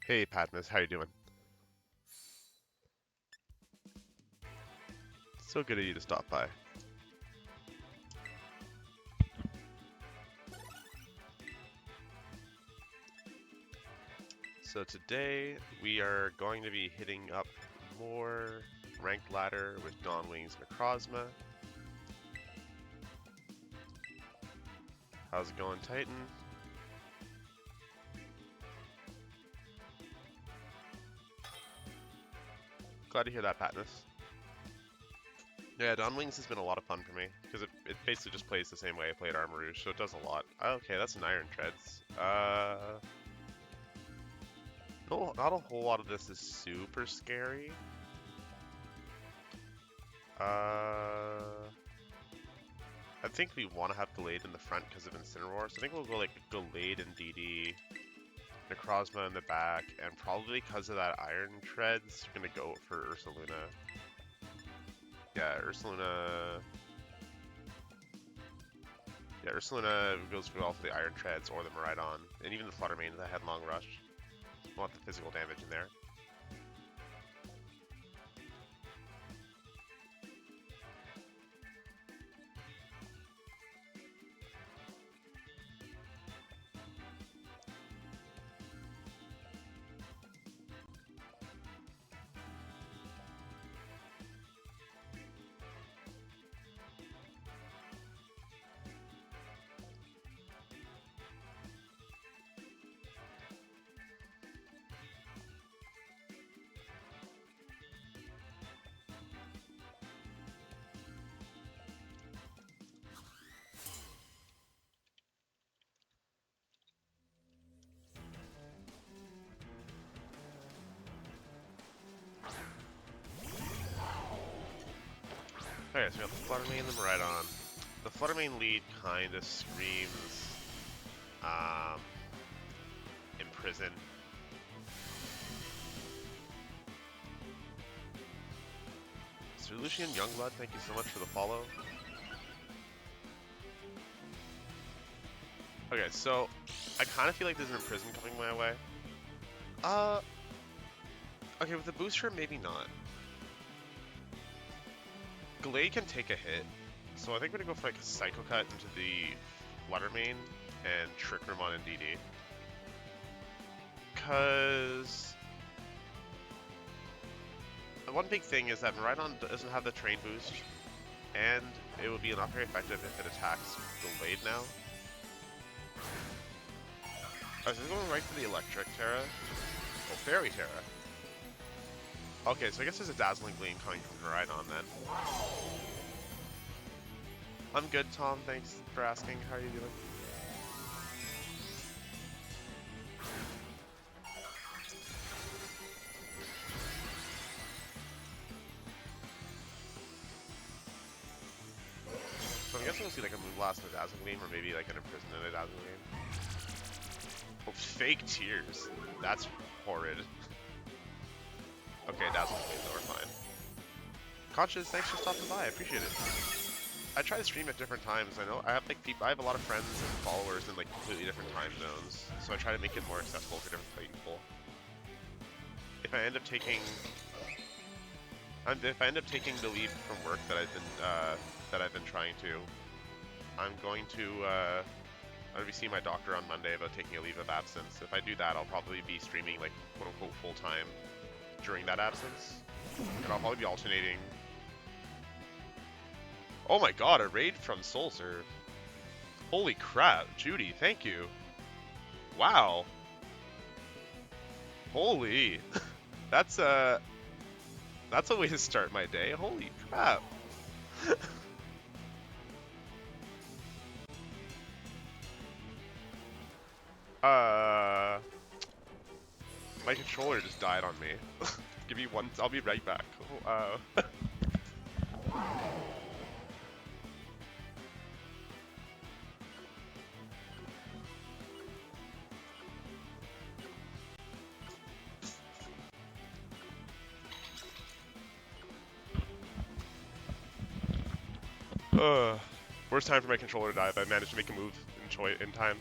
Hey Patmos, how you doing? So good of you to stop by. So today we are going to be hitting up more ranked ladder with Dawnwing's Necrozma. How's it going, Titan? Glad to hear that, Patmos. Yeah, Dawnwings has been a lot of fun for me, because it basically just plays the same way I played Armourouge, so it does a lot. Okay, that's an Iron Treads. No, not a whole lot of this is super scary. I think we want to have Gallade in the front because of Incineroar, so I think we'll go like Gallade and Indeedee, Necrozma in the back, and probably because of that Iron Treads, we're gonna go for Ursaluna. Yeah, Ursaluna. Yeah, Ursaluna goes well for the Iron Treads or the Miraidon, and even the Flutter Mane, the Headlong Rush. Want the physical damage in there. Okay, so we got the Flutter Mane and the Miraidon. The Flutter Mane lead kind of screams Imprison. Sir Lucian Youngblood, thank you so much for the follow. Okay, so I kind of feel like there's an Imprison coming my way. Okay, with the booster, maybe not. Gallade can take a hit, so I think we're gonna go for like a Psycho Cut into the Flutter Mane and Trick Room on Indeedee. Cause one big thing is that Miraidon doesn't have the Train boost, and it will be not very effective if it attacks Gallade now. Alright, so we're going right for the Electric Terra. Oh, Fairy Terra. Okay, so I guess there's a Dazzling Gleam coming from Miraidon then. I'm good, Tom. Thanks for asking. How are you doing? So I guess we'll see like a Moonblast and a Dazzling Gleam, or maybe like an Imprison and a Dazzling Gleam. Oh, fake tears. That's horrid. Okay, Dazzling Gleam though, we're fine. Conscious, thanks for stopping by. I appreciate it. I try to stream at different times. I know I have like I have a lot of friends and followers in like completely different time zones, so I try to make it more accessible for different people. If I end up taking the leave from work that I've been trying to, I'm going to be seeing my doctor on Monday about taking a leave of absence. If I do that, I'll probably be streaming like quote unquote full time during that absence, and I'll probably be alternating. Oh my god, a raid from Soul Serve. Holy crap, Judy, thank you. Wow. Holy. That's a way to start my day. Holy crap. My controller just died on me. Give me one, I'll be right back. Worst time for my controller to die, but I managed to make a move in time.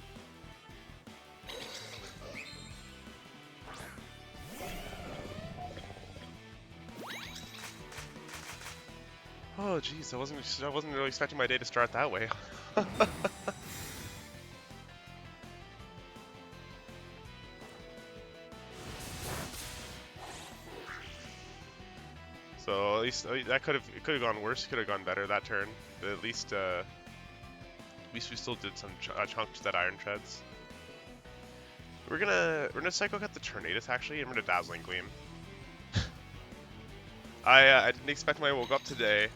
Oh jeez, I wasn't really expecting my day to start that way. So at least that could have gone worse. Could have gone better that turn. But at least we still did some chunks that Iron Treads. We're gonna Psycho Cut the Tornadus actually, and we're gonna Dazzling Gleam. I didn't expect when I woke up today.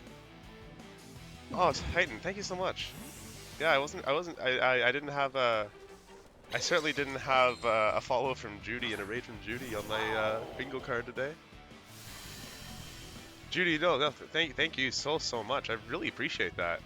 Oh, Titan, thank you so much. Yeah, I didn't have I certainly didn't have a follow from Judy and a raid from Judy on my bingo card today. Judy, no, thank you so much. I really appreciate that.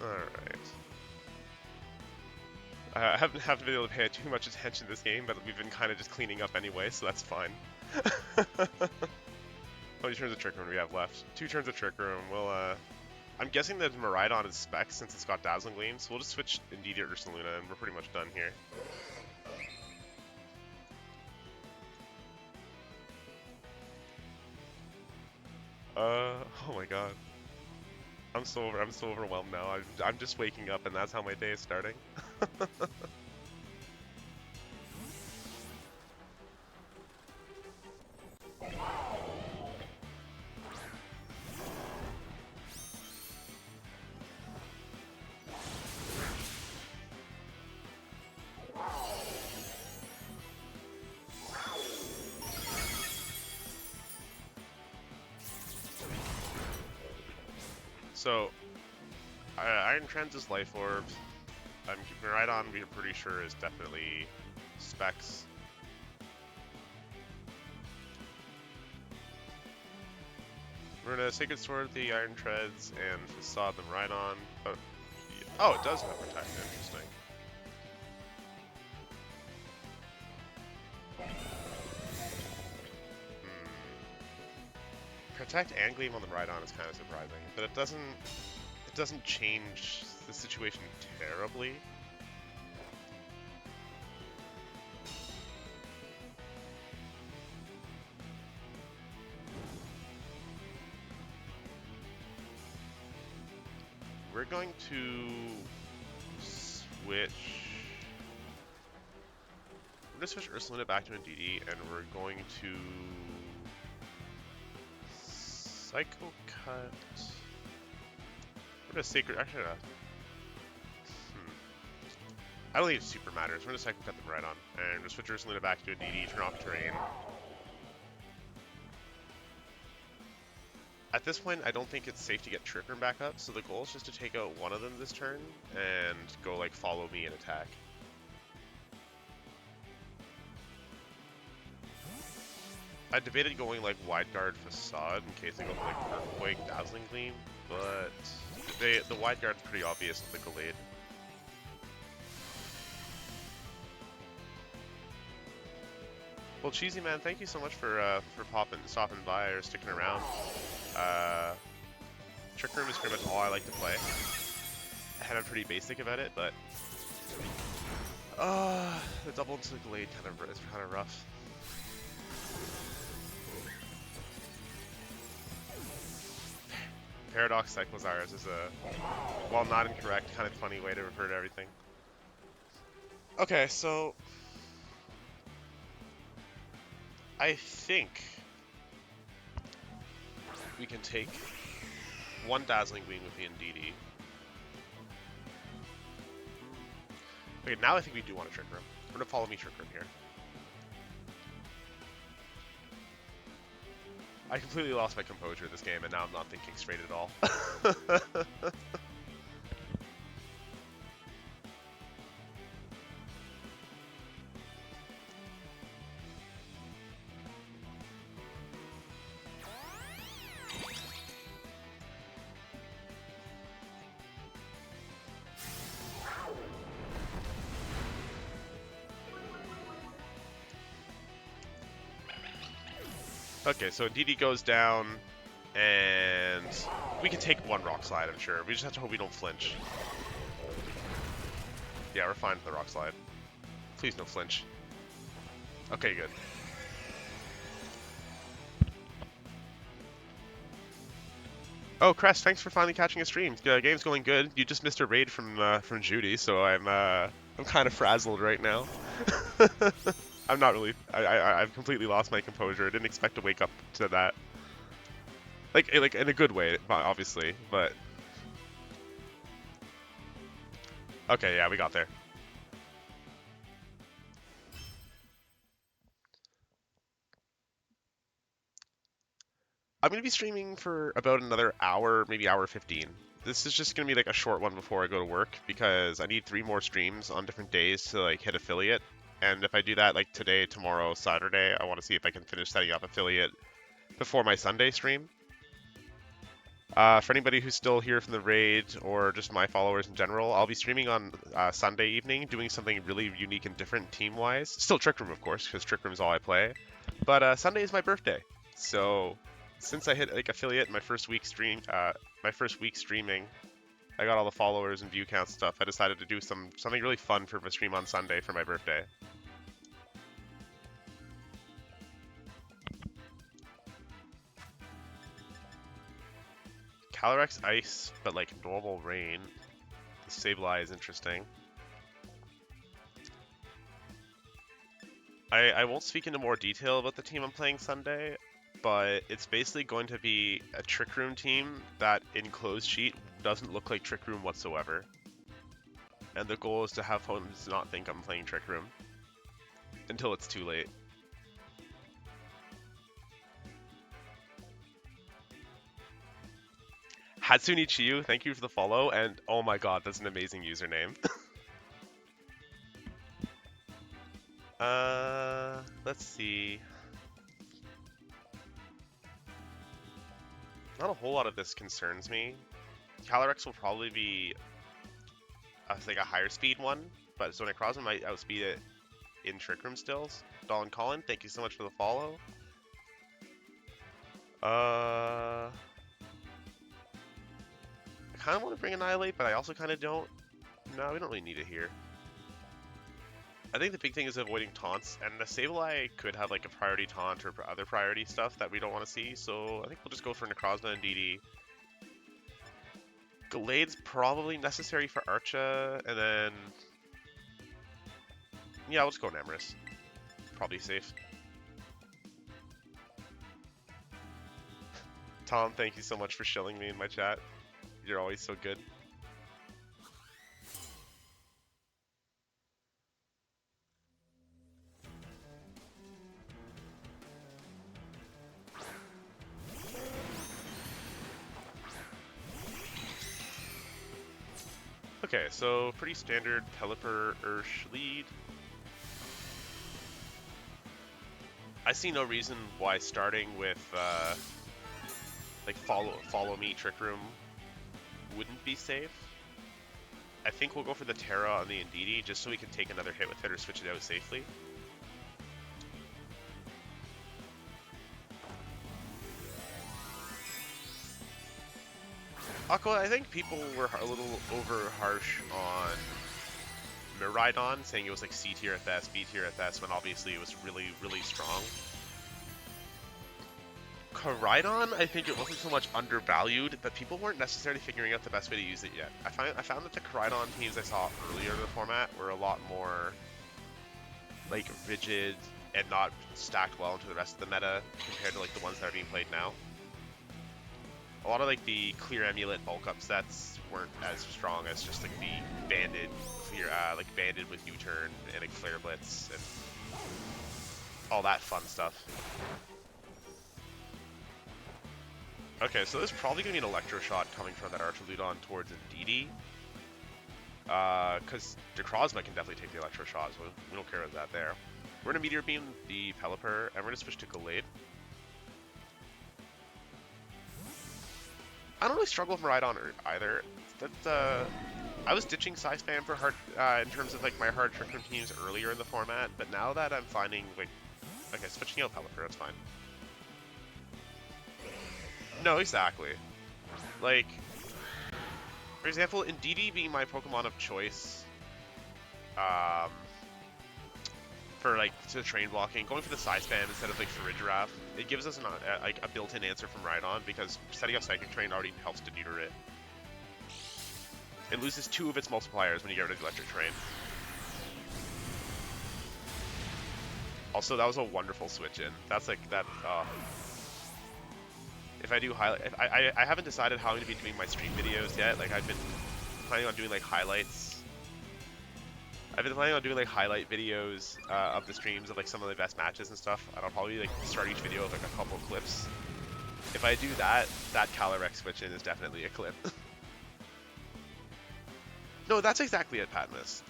Alright. I haven't been able to pay too much attention to this game, but we've been kind of just cleaning up anyway, so that's fine. How many turns of Trick Room do we have left? 2 turns of Trick Room. We'll, I'm guessing that Miraidon is spec since it's got Dazzling Gleam, so we'll just switch Indeedee to Ursaluna, and we're pretty much done here. Oh my god. I'm so overwhelmed now. I'm just waking up, and that's how my day is starting. So, Iron Trends is Life Orb. Miraidon, we're pretty sure, is definitely Specs. We're gonna Sacred Sword the Iron Treads and Facade the Miraidon. Oh, it does have Protect. Interesting. Protect and Gleam on the Miraidon is kind of surprising, but it doesn't change the situation terribly. We're going to switch. We're gonna switch Ursaluna back to Indeedee, and we're going to Psycho Cut. We're gonna Sacred. Actually, I don't think it super matters. We're gonna Psycho Cut them right on, and we're gonna switch Ursaluna back to Indeedee, turn off terrain. At this point, I don't think it's safe to get Trick Room back up, so the goal is just to take out one of them this turn and go like follow me and attack. I debated going like Wide Guard Facade in case they go like Earthquake, Dazzling Gleam, but the Wide Guard's pretty obvious with the Gallade. Well, Cheesy Man, thank you so much for stopping by or sticking around. Trick Room is pretty much all I like to play, and I'm pretty basic about it, but the double into the Gallade is kind of rough. Paradox Cyclozarus is a, while not incorrect, kind of funny way to refer to everything. Okay, so I think we can take one Dazzling Gleam with the Indeedee. Okay, now I think we do want a Trick Room. We're gonna follow me Trick Room here. I completely lost my composure this game, and now I'm not thinking straight at all. Okay, so Indeedee goes down, and we can take one rock slide, I'm sure. We just have to hope we don't flinch. Yeah, we're fine with the rock slide. Please no flinch. Okay, good. Oh, Crest, thanks for finally catching a stream. Game's going good. You just missed a raid from Judy, so I'm kind of frazzled right now. I'm not really. I've completely lost my composure. I didn't expect to wake up to that. Like in a good way, obviously, but okay, yeah, we got there. I'm gonna be streaming for about another hour, maybe hour 15. This is just gonna be like a short one before I go to work because I need 3 more streams on different days to like hit affiliate. And if I do that like today, tomorrow, Saturday, I want to see if I can finish setting up affiliate before my Sunday stream. For anybody who's still here from the raid or just my followers in general, I'll be streaming on Sunday evening, doing something really unique and different team-wise. Still Trick Room, of course, because Trick Room's all I play. But Sunday is my birthday, so since I hit like affiliate in my first week streaming, I got all the followers and view count stuff. I decided to do something really fun for a stream on Sunday for my birthday. Calyrex Ice, but like normal rain. The Sableye is interesting. I won't speak into more detail about the team I'm playing Sunday, but it's basically going to be a Trick Room team that in closed sheet doesn't look like Trick Room whatsoever. And the goal is to have opponents not think I'm playing Trick Room until it's too late. Hatsune Chiyu, thank you for the follow, and oh my god, that's an amazing username. Let's see. Not a whole lot of this concerns me. Calyrex will probably be like a higher speed one, but so Necrozma might outspeed it in Trick Room stills. Dolan Colin, thank you so much for the follow. I kind of want to bring Annihilate, but I also kind of don't. No, we don't really need it here. I think the big thing is avoiding taunts, and the Sableye could have like a priority taunt or other priority stuff that we don't want to see, so I think we'll just go for Necrozma and Indeedee. Gallade's probably necessary for Archa, and then... yeah, we'll just go Enarmous. Probably safe. Tom, thank you so much for shilling me in my chat. You're always so good. Okay, so pretty standard Pelipper Ursh lead. I see no reason why starting with like follow me Trick Room wouldn't be safe. I think we'll go for the Terra on the Indeedee just so we can take another hit with it or switch it out safely. Aqua, I think people were a little over harsh on Miraidon, saying it was like C tier at best, B tier at best, when obviously it was really, really strong. Koraidon, I think it wasn't so much undervalued, but people weren't necessarily figuring out the best way to use it yet. I found that the Koraidon teams I saw earlier in the format were a lot more like rigid and not stacked well into the rest of the meta compared to like the ones that are being played now. A lot of like the clear amulet bulk up sets weren't as strong as just like the banded clear like banded with U-turn and a clear blitz and all that fun stuff. Okay, so there's probably gonna be an electro shot coming from that Ursaluna towards Indeedee. Because Necrozma can definitely take the electro shot, so we don't care about that there. We're gonna Meteor Beam the Pelipper, and we're gonna switch to Gallade. I don't really struggle with Miraidon either. I was ditching Psy Spam for hard in terms of like my hard Trick Room teams earlier in the format, but now that I'm finding like, okay, switching out Pelipper, that's fine. No, exactly. Like, for example, Indeedee being my Pokemon of choice, um, for like to train blocking, going for the side spam instead of like Farigiraf, it gives us like a built-in answer from Rhydon because setting up Psychic Train already helps to neuter it. It loses 2 of its multipliers when you get rid of Electric Train. Also, that was a wonderful switch in. That's like that. If I do highlight, I haven't decided how I'm gonna be doing my stream videos yet. Like I've been planning on doing like highlights. I've been planning on doing like highlight videos of the streams of like some of the best matches and stuff. And I'll probably like start each video with like a couple clips. If I do that, that Calyrex switch in is definitely a clip. No, that's exactly it, Patmus.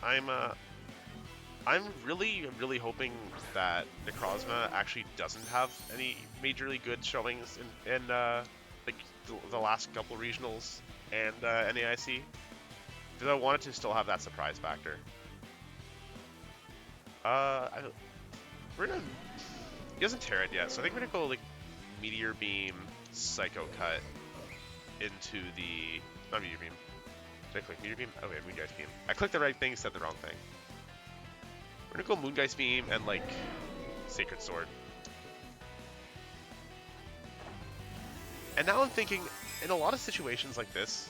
I'm really hoping that Necrozma actually doesn't have any majorly good showings in like the last couple regionals and NAIC, because I wanted to still have that surprise factor. We're gonna. He hasn't tear it yet, so I think we're gonna go like Meteor Beam, Psycho Cut into the not Meteor Beam. Did I click Meteor Beam? Oh yeah, Moongeist Beam. I clicked the right thing, said the wrong thing. We're gonna go Moongeist Beam and like Sacred Sword. And now I'm thinking, in a lot of situations like this,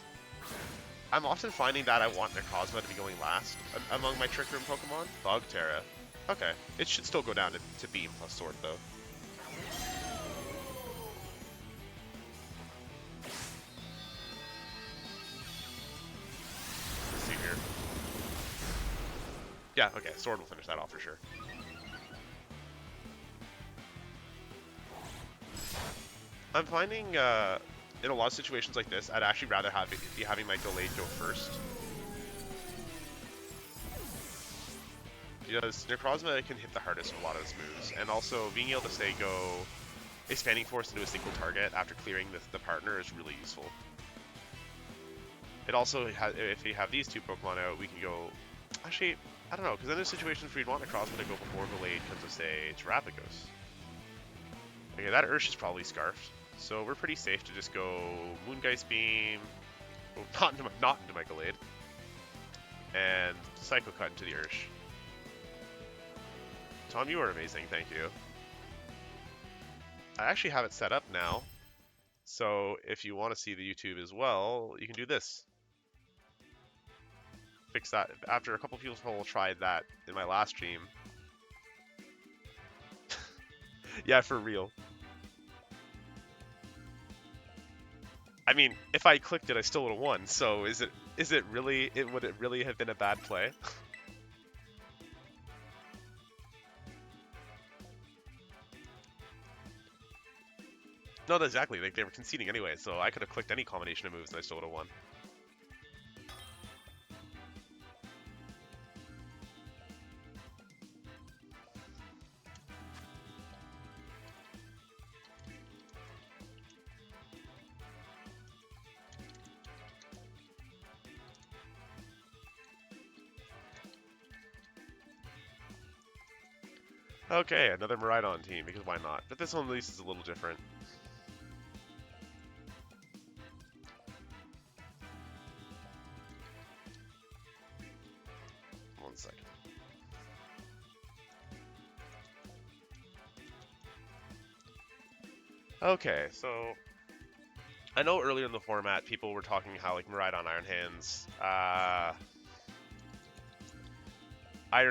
I'm often finding that I want Necrozma to be going last among my Trick Room Pokemon. Bug Terra. Okay, it should still go down to Beam plus Sword though. Let's see here. Yeah, okay, Sword will finish that off for sure. I'm finding, in a lot of situations like this, I'd actually rather be having my Gallade go first. Because Necrozma can hit the hardest with a lot of its moves, and also being able to say go Expanding Force into a single target after clearing the partner is really useful. It also has, if you have these 2 Pokemon out, we can go. Actually, I don't know, because then there's situations where you'd want Necrozma to go before Gallade comes to say Terrapagos. Okay, that Ursh is probably Scarfed, so we're pretty safe to just go Moongeist Beam, well, not into my Gallade, and Psycho Cut into the Ursh. Tom, you are amazing, thank you. I actually have it set up now, so if you want to see the YouTube as well, you can do this. Fix that. After a couple people tried that in my last stream. Yeah, for real. I mean, if I clicked it, I still would have won, so is it really, would it really have been a bad play? No, exactly. Like, they were conceding anyway, so I could have clicked any combination of moves and I still would have won. Okay, another Miraidon team, because why not? But this one at least is a little different. One second. Okay, so I know earlier in the format people were talking how like Miraidon Iron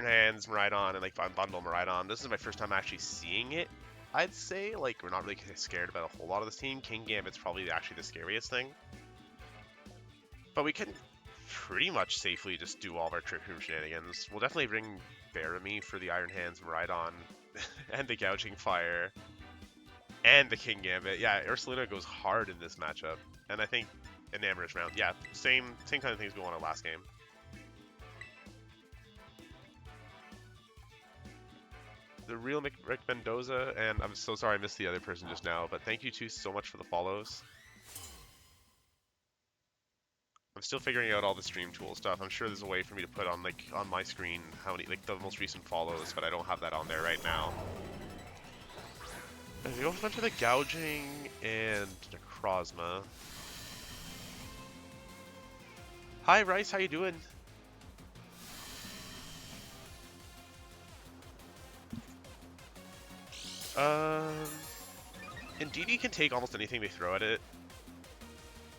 Hands, Miraidon, and like Bundle Miraidon. This is my first time actually seeing it. I'd say like we're not really scared about a whole lot of this team. King Gambit's probably actually the scariest thing, but we can pretty much safely just do all of our Trick Room shenanigans. We'll definitely bring Baramy for the Iron Hands Miraidon and the Gouging Fire. And the King Gambit. Yeah, Ursaluna goes hard in this matchup. And I think Enamorous round. Yeah, same kind of things we won in last game. The real Rick Mendoza, and I'm so sorry I missed the other person just now, but thank you two so much for the follows. I'm still figuring out all the stream tool stuff. I'm sure there's a way for me to put on on my screen how many the most recent follows, but I don't have that on there right now. If you go for the Gouging and Necrozma. Hi Rice, how you doing? Indeedee can take almost anything they throw at it.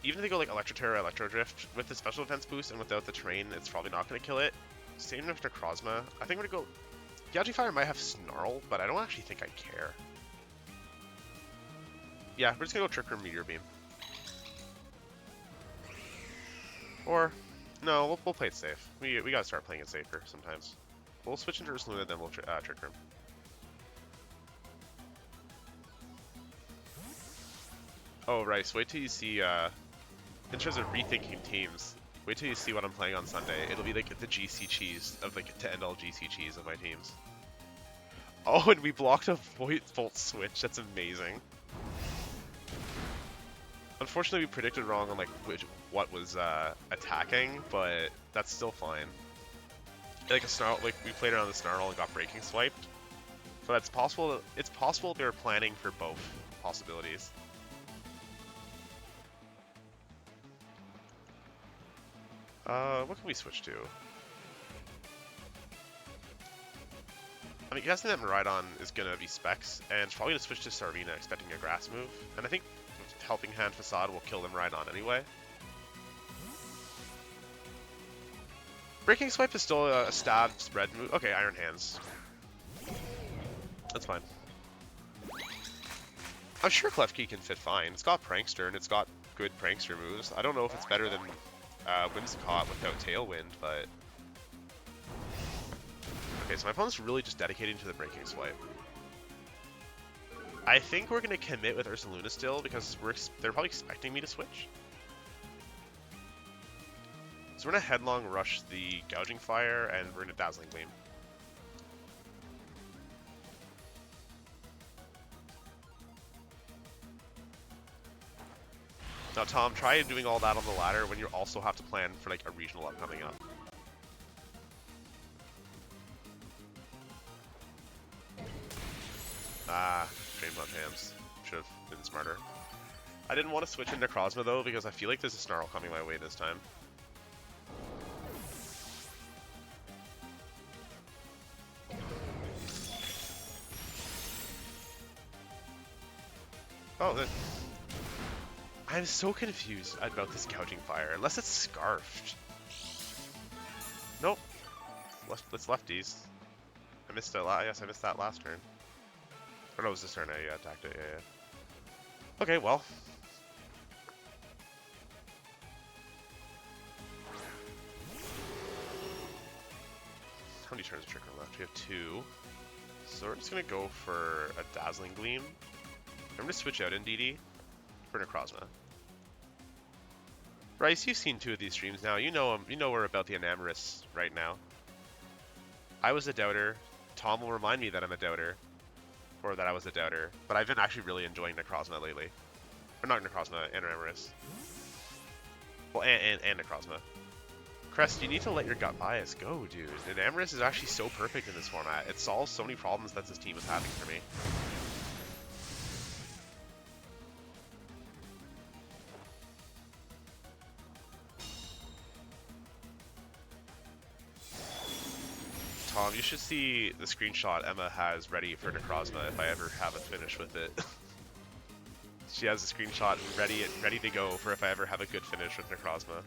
Even if they go like Electro Terror, Electro Drift, with the special defense boost and without the terrain, it's probably not going to kill it. Same with Necrozma. I think we're going to go... Gouging Fire might have Snarl, but I don't actually think I care. Yeah, we're just going to go Trick Room Meteor Beam. Or, no, we'll play it safe. We got to start playing it safer sometimes. We'll switch into Ursaluna, then we'll Trick Room. Oh, Rice, wait till you see, in terms of rethinking teams, wait till you see what I'm playing on Sunday. It'll be like the GC cheese of like to end all GC cheese of my teams. Oh, and we blocked a Volt switch. That's amazing. Unfortunately, we predicted wrong on like what was attacking, but that's still fine. Like a snarl, like we played around the snarl and got breaking swiped. So that's possible. It's possible they were planning for both possibilities. What can we switch to? I mean, guessing that Miraidon is gonna be Specs, and it's probably gonna switch to Sarvina, expecting a grass move. And I think Helping Hand Facade will kill the Miraidon anyway. Breaking Swipe is still a stab spread move. Okay, Iron Hands. That's fine. I'm sure Klefki can fit fine. It's got Prankster, and it's got good Prankster moves. I don't know if it's better than Whimsicott without Tailwind, but... Okay, so my opponent's really just dedicating to the Breaking Swipe. I think we're going to commit with Ursaluna still, because they're probably expecting me to switch. So we're going to Headlong Rush the Gouging Fire, and we're going to Dazzling Gleam. Now, Tom, try doing all that on the ladder when you also have to plan for like a regional upcoming up. Ah, Drain Punch Hams. Should have been smarter. I didn't want to switch into Necrozma though, because I feel like there's a Snarl coming my way this time. Oh, I'm so confused about this Gouging Fire, unless it's Scarfed. Nope. It's lefties. I missed it. I guess I missed that last turn. Or no, it was this turn I attacked it. Yeah. Okay, well. How many turns of Trick Room left? We have 2. So we're just gonna go for a Dazzling Gleam. I'm gonna switch out Indeedee for Necrozma. Rice, you've seen 2 of these streams now. You know we're about the Enarmous right now. I was a doubter. Tom will remind me that I'm a doubter. Or that I was a doubter. But I've been actually really enjoying Necrozma lately. Or not Necrozma, Enarmous. Well, and Necrozma. Crest, you need to let your gut bias go, dude. Enarmous is actually so perfect in this format. It solves so many problems that this team is having for me. Tom, you should see the screenshot Emma has ready for Necrozma if I ever have a finish with it. She has a screenshot ready to go for if I ever have a good finish with Necrozma.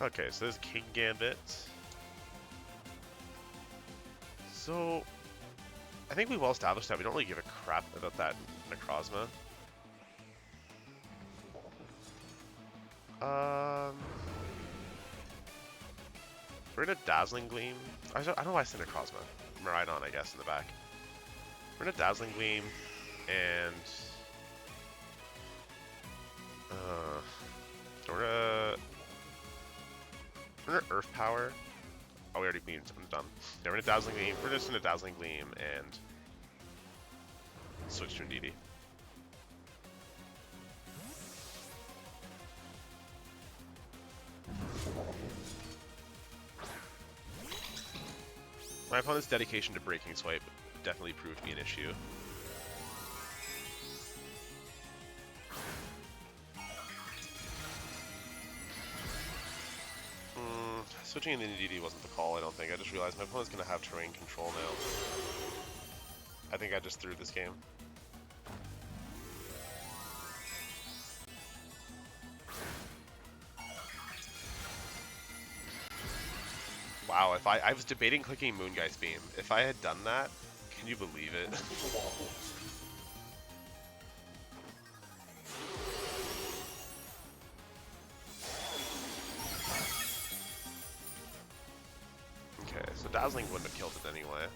Okay, so there's King Gambit. So, I think we well established that we don't really give a crap about that Necrozma. We're gonna Dazzling Gleam. I don't know why I said Necrozma. Miraidon, I guess, in the back. We're gonna Dazzling Gleam, and we're gonna Earth Power. Oh, we already beamed. I'm done. Yeah, we're gonna Dazzling Gleam. We're just gonna Dazzling Gleam and switch to Indeedee. My opponent's dedication to Breaking Swipe definitely proved to be an issue. Switching into Indeedee wasn't the call, I don't think. I just realized my opponent's going to have terrain control now. I think I just threw this game. Wow, if I was debating clicking Moongeist Beam. If I had done that, can you believe it? Okay, so Dazzling wouldn't have killed it anyway.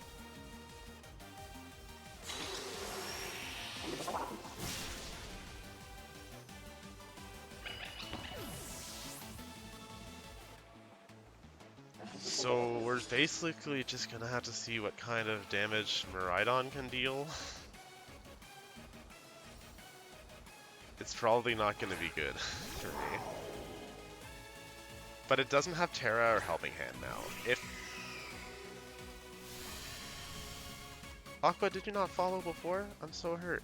So we're basically just gonna have to see what kind of damage Miraidon can deal. It's probably not gonna be good for me. But it doesn't have Terra or Helping Hand now. If Aqua, did you not follow before? I'm so hurt.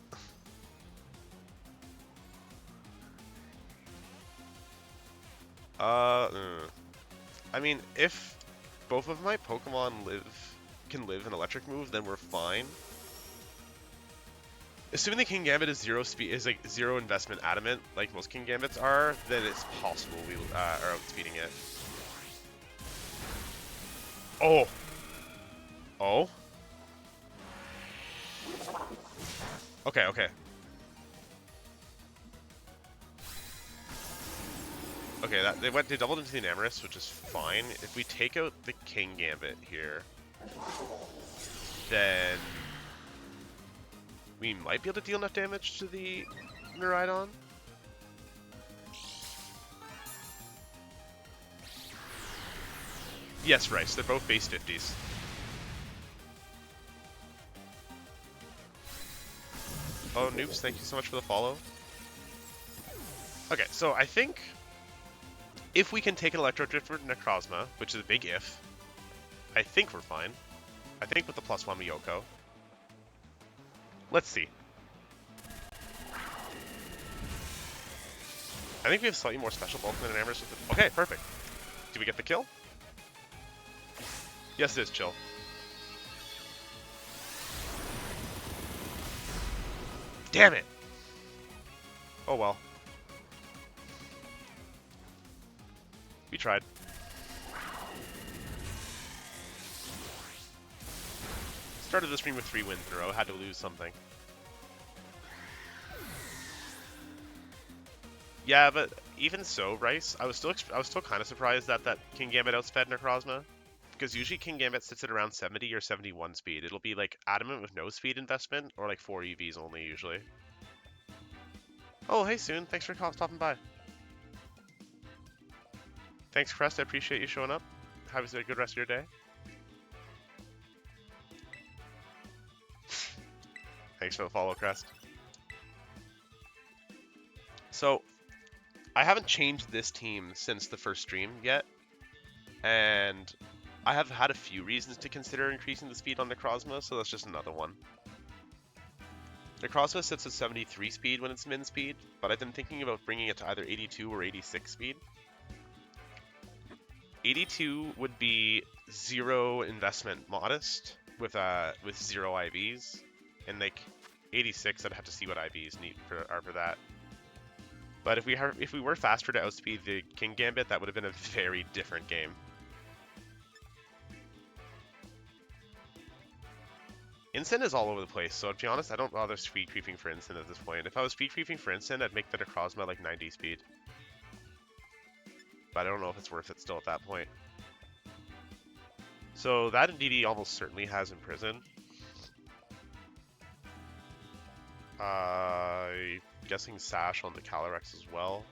I mean, if both of my Pokemon can live an electric move, then we're fine. Assuming the King Gambit is like zero investment adamant, like most King Gambits are, then it's possible we are outspeeding it. Oh. Oh. Okay, okay. Okay, they doubled into the Enarmous, which is fine. If we take out the King Gambit here, then we might be able to deal enough damage to the Miraidon. Yes, Rice, they're both base 50s. Oh, Noobs, thank you so much for the follow. Okay, so I think if we can take an Electro Drift for Necrozma, which is a big if, I think we're fine. I think with the +1 Miyoko. Let's see. I think we have slightly more special bulk than Enarmous with it. Okay, perfect. Do we get the kill? Yes, it is, chill. Damn it! Oh well. We tried. Started the stream with 3 wins in a row, had to lose something. Yeah, but even so, Rice, I was still kind of surprised that King Gambit outsped Necrozma, because usually King Gambit sits at around 70 or 71 speed. It'll be like adamant with no speed investment, or like 4 EVs only usually. Oh, hey Soon, thanks for stopping by. Thanks, Crest, I appreciate you showing up. Have a good rest of your day. Thanks for the follow, Crest. So, I haven't changed this team since the first stream yet, and I have had a few reasons to consider increasing the speed on Necrozma, so that's just another one. Necrozma sits at 73 speed when it's min speed, but I've been thinking about bringing it to either 82 or 86 speed. 82 would be 0 investment modest with 0 IVs, and like 86, I'd have to see what IVs are for that. But if we were faster to outspeed the King Gambit, that would have been a very different game. Incin is all over the place, so to be honest, I don't bother speed creeping for Incin at this point. If I was speed creeping for Incin, I'd make the Necrozma like 90 speed. But I don't know if it's worth it still at that point. So that Indeedee almost certainly has Imprison. Guessing Sash on the Calyrex as well.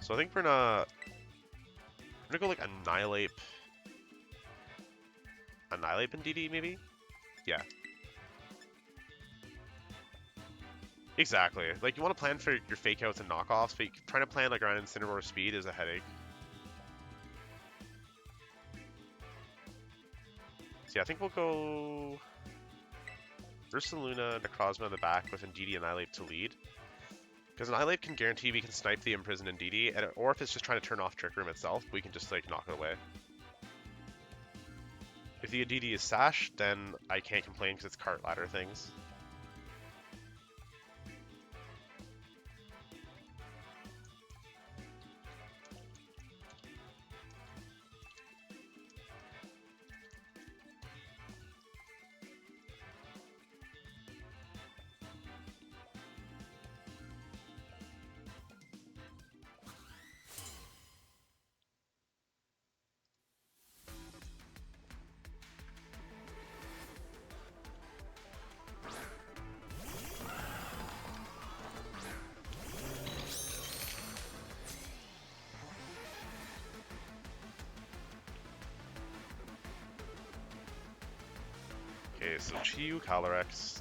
So I think we're gonna go like Annihilape Indeedee maybe? Yeah. Exactly. Like, you want to plan for your fake outs and knockoffs, but trying to plan like around Incineroar speed is a headache. See, I think we'll go Ursaluna, Necrozma in the back with Indeedee and Annihilape to lead. Because Annihilape can guarantee we can snipe the imprisoned Indeedee, and or if it's just trying to turn off Trick Room itself, we can just like knock it away. If the Indeedee is Sash, then I can't complain because it's cart ladder things. Okay, so Chiyu, Calyrex.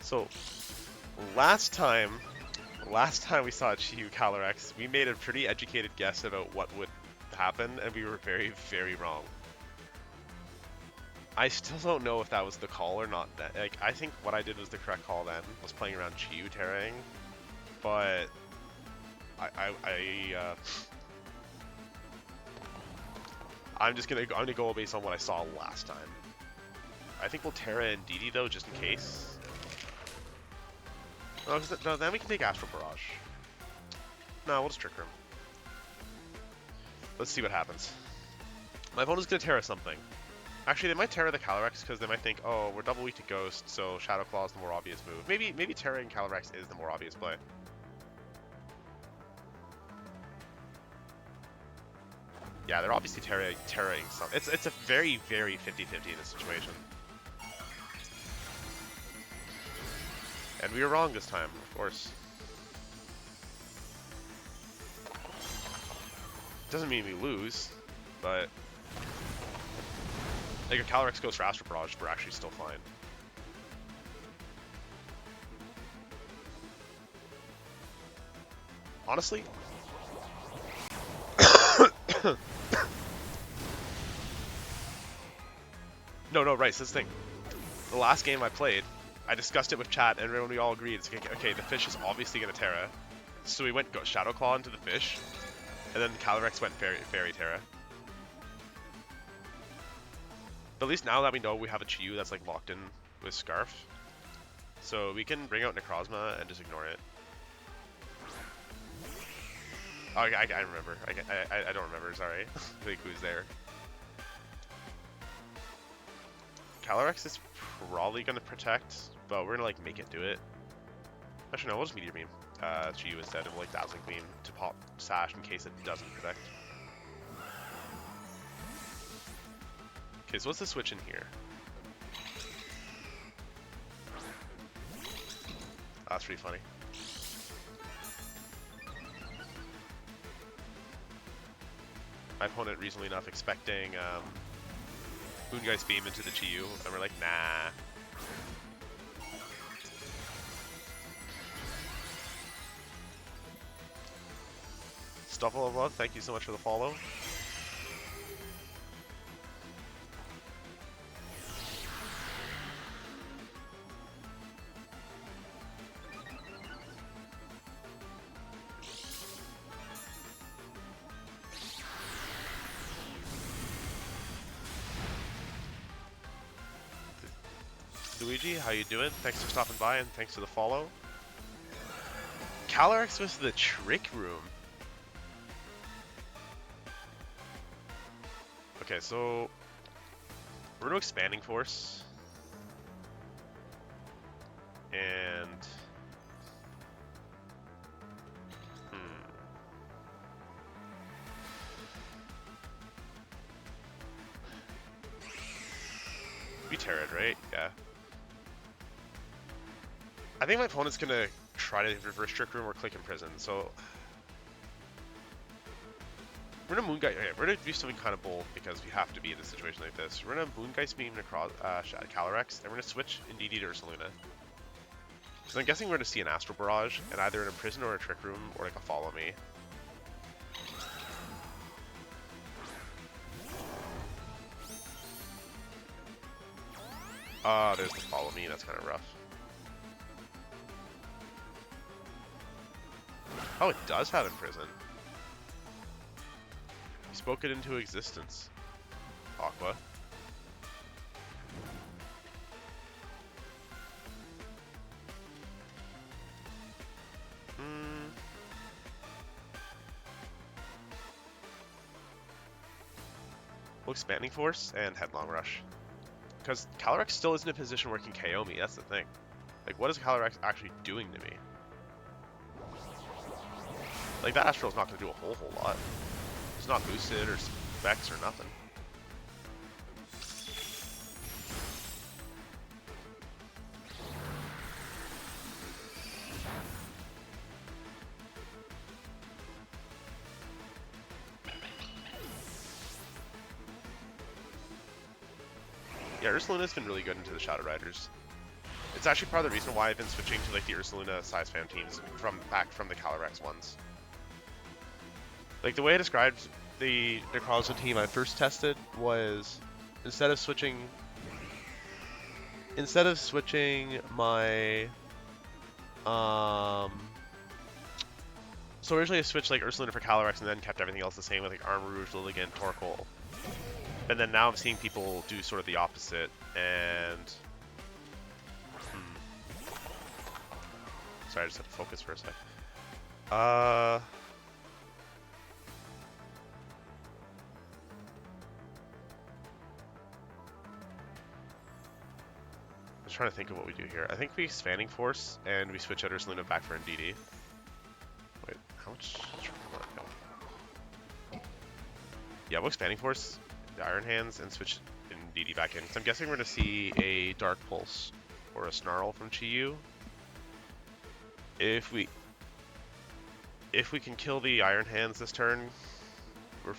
So, last time we saw Chiyu Calyrex, we made a pretty educated guess about what would happen, and we were very, very wrong. I still don't know if that was the call or not. Like, I think what I did was the correct call then, was playing around Chiyu Terraing, but I'm gonna go based on what I saw last time. I think we'll Terra and Indeedee though, just in case. No, then we can take Astral Barrage. No, we'll just Trick Room. Let's see what happens. My opponent's gonna Terra something. Actually, they might Terra the Calyrex because they might think, oh, we're double weak to Ghost, so Shadow Claw is the more obvious move. Maybe Terra and Calyrex is the more obvious play. Yeah, they're obviously terraing something. It's a very, very 50-50 in this situation. And we were wrong this time, of course. Doesn't mean we lose, but like if Calyrex goes for Astral Barrage, we're actually still fine. Honestly, no, right. So this thing. The last game I played, I discussed it with chat, and everyone we all agreed, it's okay, the fish is obviously gonna Terra. So we went Shadow Claw into the fish, and then Calyrex went Fairy Terra. But at least now that we know we have a Chiyu that's like locked in with Scarf, so we can bring out Necrozma and just ignore it. Oh, I remember. I don't remember. Sorry. Like who's there? Calyrex is probably gonna protect, but we're gonna like make it do it. Actually, no, we'll just Meteor Beam. Chiyu instead, and we'll like Dazzling Beam to pop Sash in case it doesn't protect. Okay, so what's the switch in here? Oh, that's pretty funny. My opponent reasonably enough expecting Moongeist Beam into the Chiyu, and we're like, nah. Stuffle of Love, thank you so much for the follow. Luigi, how you doing? Thanks for stopping by and thanks for the follow. Calyrex was the Trick Room. Okay, so we're going to Expanding Force. And we Terra'd, right? Yeah. I think my opponent's gonna try to reverse Trick Room or click Imprison, so we're gonna Moongeist. Okay, we're gonna do something kind of bold because we have to be in a situation like this. We're gonna Moongeist Beam Calyrex, and we're gonna switch Indeedee to Ursaluna. So I'm guessing we're going to see an Astral Barrage, and either an Imprison or a Trick Room, or like a Follow Me. There's the Follow Me, that's kind of rough. Oh, it does have Imprison. You spoke it into existence, Aqua. Well, Expanding Force and Headlong Rush. Because Calyrex still isn't in a position where it can KO me, that's the thing. Like, what is Calyrex actually doing to me? Like, that Astral's not going to do a whole lot. It's not boosted or specs or nothing. Yeah, Ursaluna's been really good into the Shadow Riders. It's actually part of the reason why I've been switching to like the Ursaluna size fan teams back from the Calyrex ones. Like the way I described the Necrozma team I first tested was instead of switching my so originally I switched like Ursaluna for Calyrex and then kept everything else the same with like Armor Rouge, Lilligant, Torkoal. And then now I'm seeing people do sort of the opposite, and sorry, I just had to focus for a sec. I was trying to think of what we do here. I think we Expanding Force and we switch out Ursaluna back for Indeedee. Wait, how much? Yeah, we'll Expanding Force the Iron Hands and switch Indeedee back in. So I'm guessing we're going to see a Dark Pulse or a Snarl from Chi-Yu. If we can kill the Iron Hands this turn, we're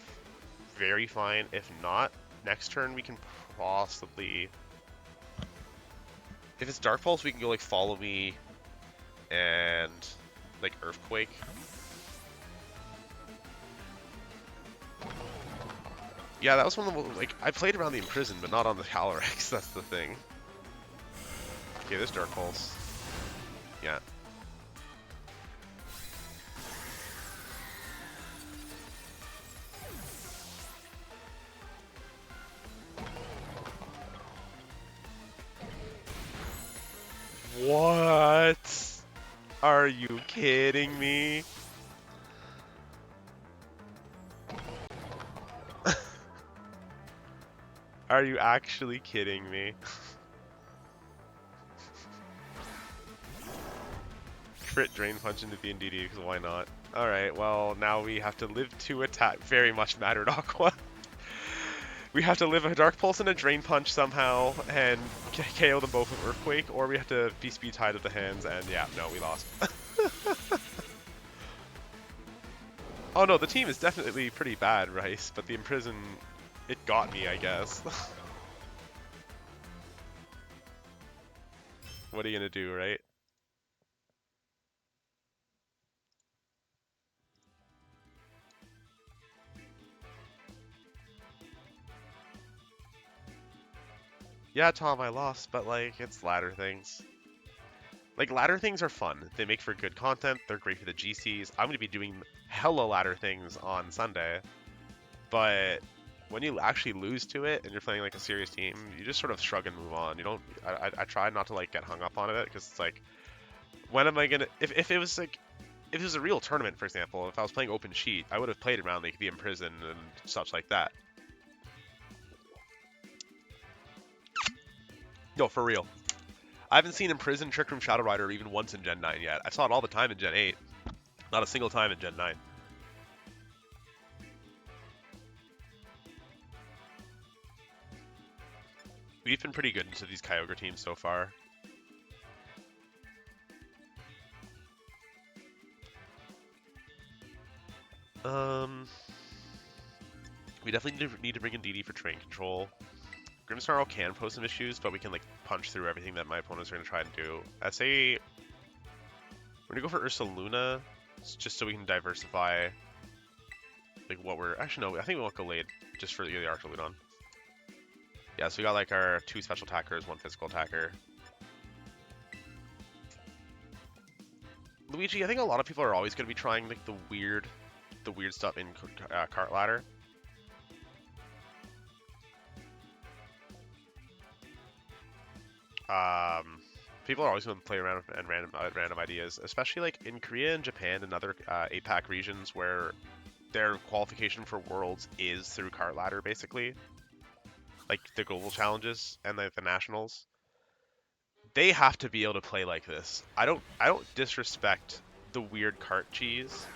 very fine. If not, next turn we can possibly... If it's Dark Pulse, we can go like Follow Me and like Earthquake. Yeah, that was one of the, like, I played around the Imprison, but not on the Calyrex, that's the thing. Okay, there's Dark Pulse. Yeah. What? Are you kidding me? Are you actually kidding me? Crit Drain Punch into the Indeedee, because why not? Alright, well, now we have to live to attack. Very much mattered, Aqua. We have to live a Dark Pulse and a Drain Punch somehow, and KO them both with Earthquake, or we have to be Speed Tied with the hands, and yeah, no, we lost. Oh no, the team is definitely pretty bad, Rice, but the Imprison, it got me, I guess. What are you gonna do, right? Yeah, Tom, I lost, but like, it's ladder things. Like, ladder things are fun. They make for good content, they're great for the GCs. I'm gonna be doing hella ladder things on Sunday, but when you actually lose to it and you're playing like a serious team, you just sort of shrug and move on. You don't, I try not to like get hung up on it, because it's like, when am I gonna, if it was like, if it was a real tournament, for example, if I was playing open sheet, I would have played around like the Imprison and such like that. No, for real. I haven't seen Imprison, Trick Room, Shadow Rider even once in Gen 9 yet. I saw it all the time in Gen 8. Not a single time in Gen 9. We've been pretty good into these Kyogre teams so far. We definitely need to bring in Indeedee for train control. Grimmsnarl can pose some issues, but we can like punch through everything that my opponents are going to try and do. SA We're gonna go for Ursaluna, just so we can diversify, like, what we're... Actually, no, I think we want Gallade, just for the Ursaluna. Yeah, so we got, like, our 2 special attackers, 1 physical attacker. Luigi, I think a lot of people are always gonna be trying, like, the weird stuff in Cart Ladder. People are always going to play around and random ideas, especially like in Korea and Japan and other APAC regions where their qualification for Worlds is through Cart Ladder, basically, like the global challenges and the nationals. They have to be able to play like this. I don't disrespect the weird cart cheese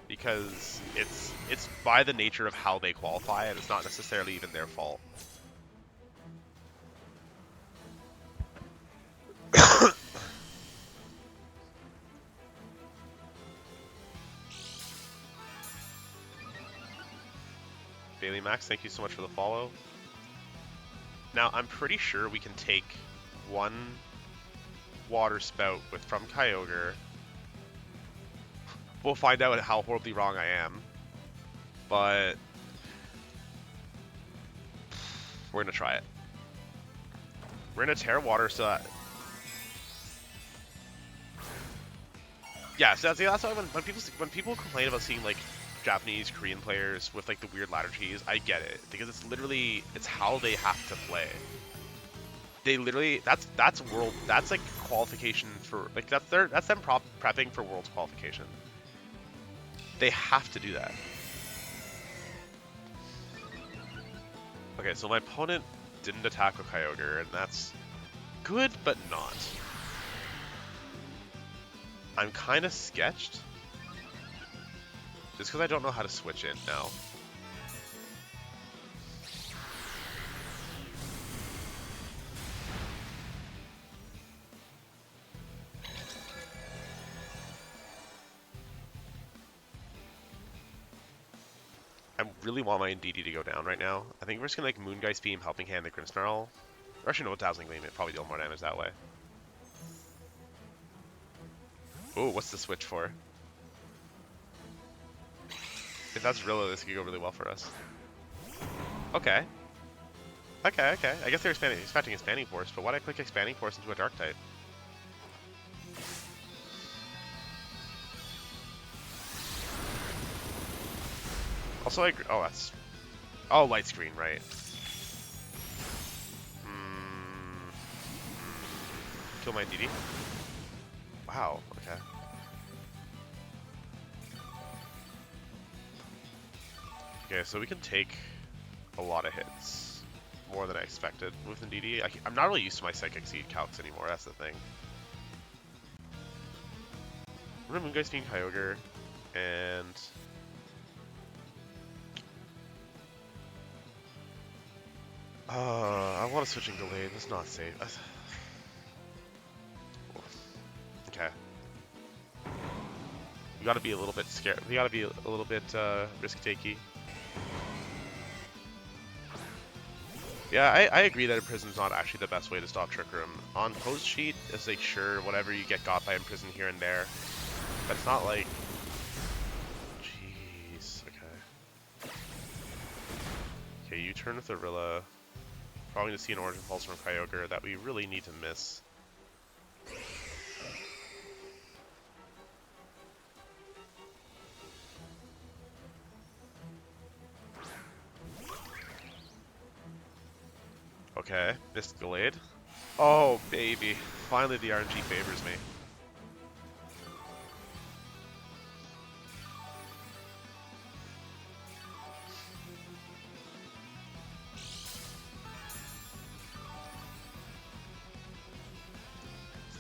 because it's by the nature of how they qualify, and it's not necessarily even their fault. Bailey Max, thank you so much for the follow. Now, I'm pretty sure we can take 1 water spout from Kyogre. We'll find out how horribly wrong I am, but we're gonna try it. We're gonna tear water so that... Yeah, so that's why when people complain about seeing like Japanese, Korean players with like the weird ladder cheese, I get it, because it's how they have to play. They literally, that's like qualification for, like, that's them prepping for Worlds qualification. They have to do that. Okay, so my opponent didn't attack with Kyogre, and that's good, but not. I'm kind of sketched, just because I don't know how to switch in now. I really want my Indeedee to go down right now. I think we're just gonna like Moongeist Beam, Helping Hand, the Grinsnarl. Or actually, no, Dazzling Gleam. It probably deal more damage that way. Oh, what's the switch for? If that's Rilla, this could go really well for us. Okay. Okay. I guess they're expecting Expanding Force, but why'd I click Expanding Force into a Dark type? Also, I agree. Oh, that's... Oh, Light Screen, right. Kill my Indeedee. Wow, okay. Okay, so we can take a lot of hits. More than I expected with Indeedee. I'm not really used to my Psychic Seed calcs anymore, that's the thing. We're gonna Moongeist Beam Kyogre, and... I want to switch in Gallade. That's not safe. Okay. We gotta be a little bit scared. We gotta be a little bit risk-takey. Yeah, I agree that Imprison's not actually the best way to stop Trick Room. On Post Sheet, it's like, sure, whatever, you get got by Imprison here and there. But it's not like... Jeez, okay. Okay, you turn with Arilla. Probably going to see an Origin Pulse from Kyogre that we really need to miss. Okay, missed Gallade. Oh, baby. Finally the RNG favors me.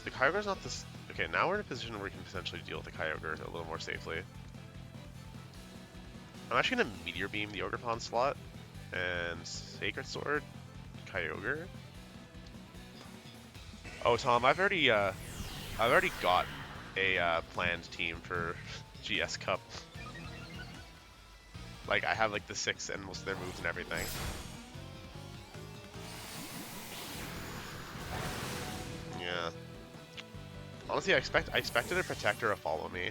The Kyogre's not this... Okay, now we're in a position where we can potentially deal with the Kyogre a little more safely. I'm actually going to Meteor Beam the Ogerpon slot and Sacred Sword Kyogre. Oh, Tom, I've already got a planned team for GS Cup. Like, I have like the 6 and most of their moves and everything. Yeah. Honestly, I expected a Protector to follow me.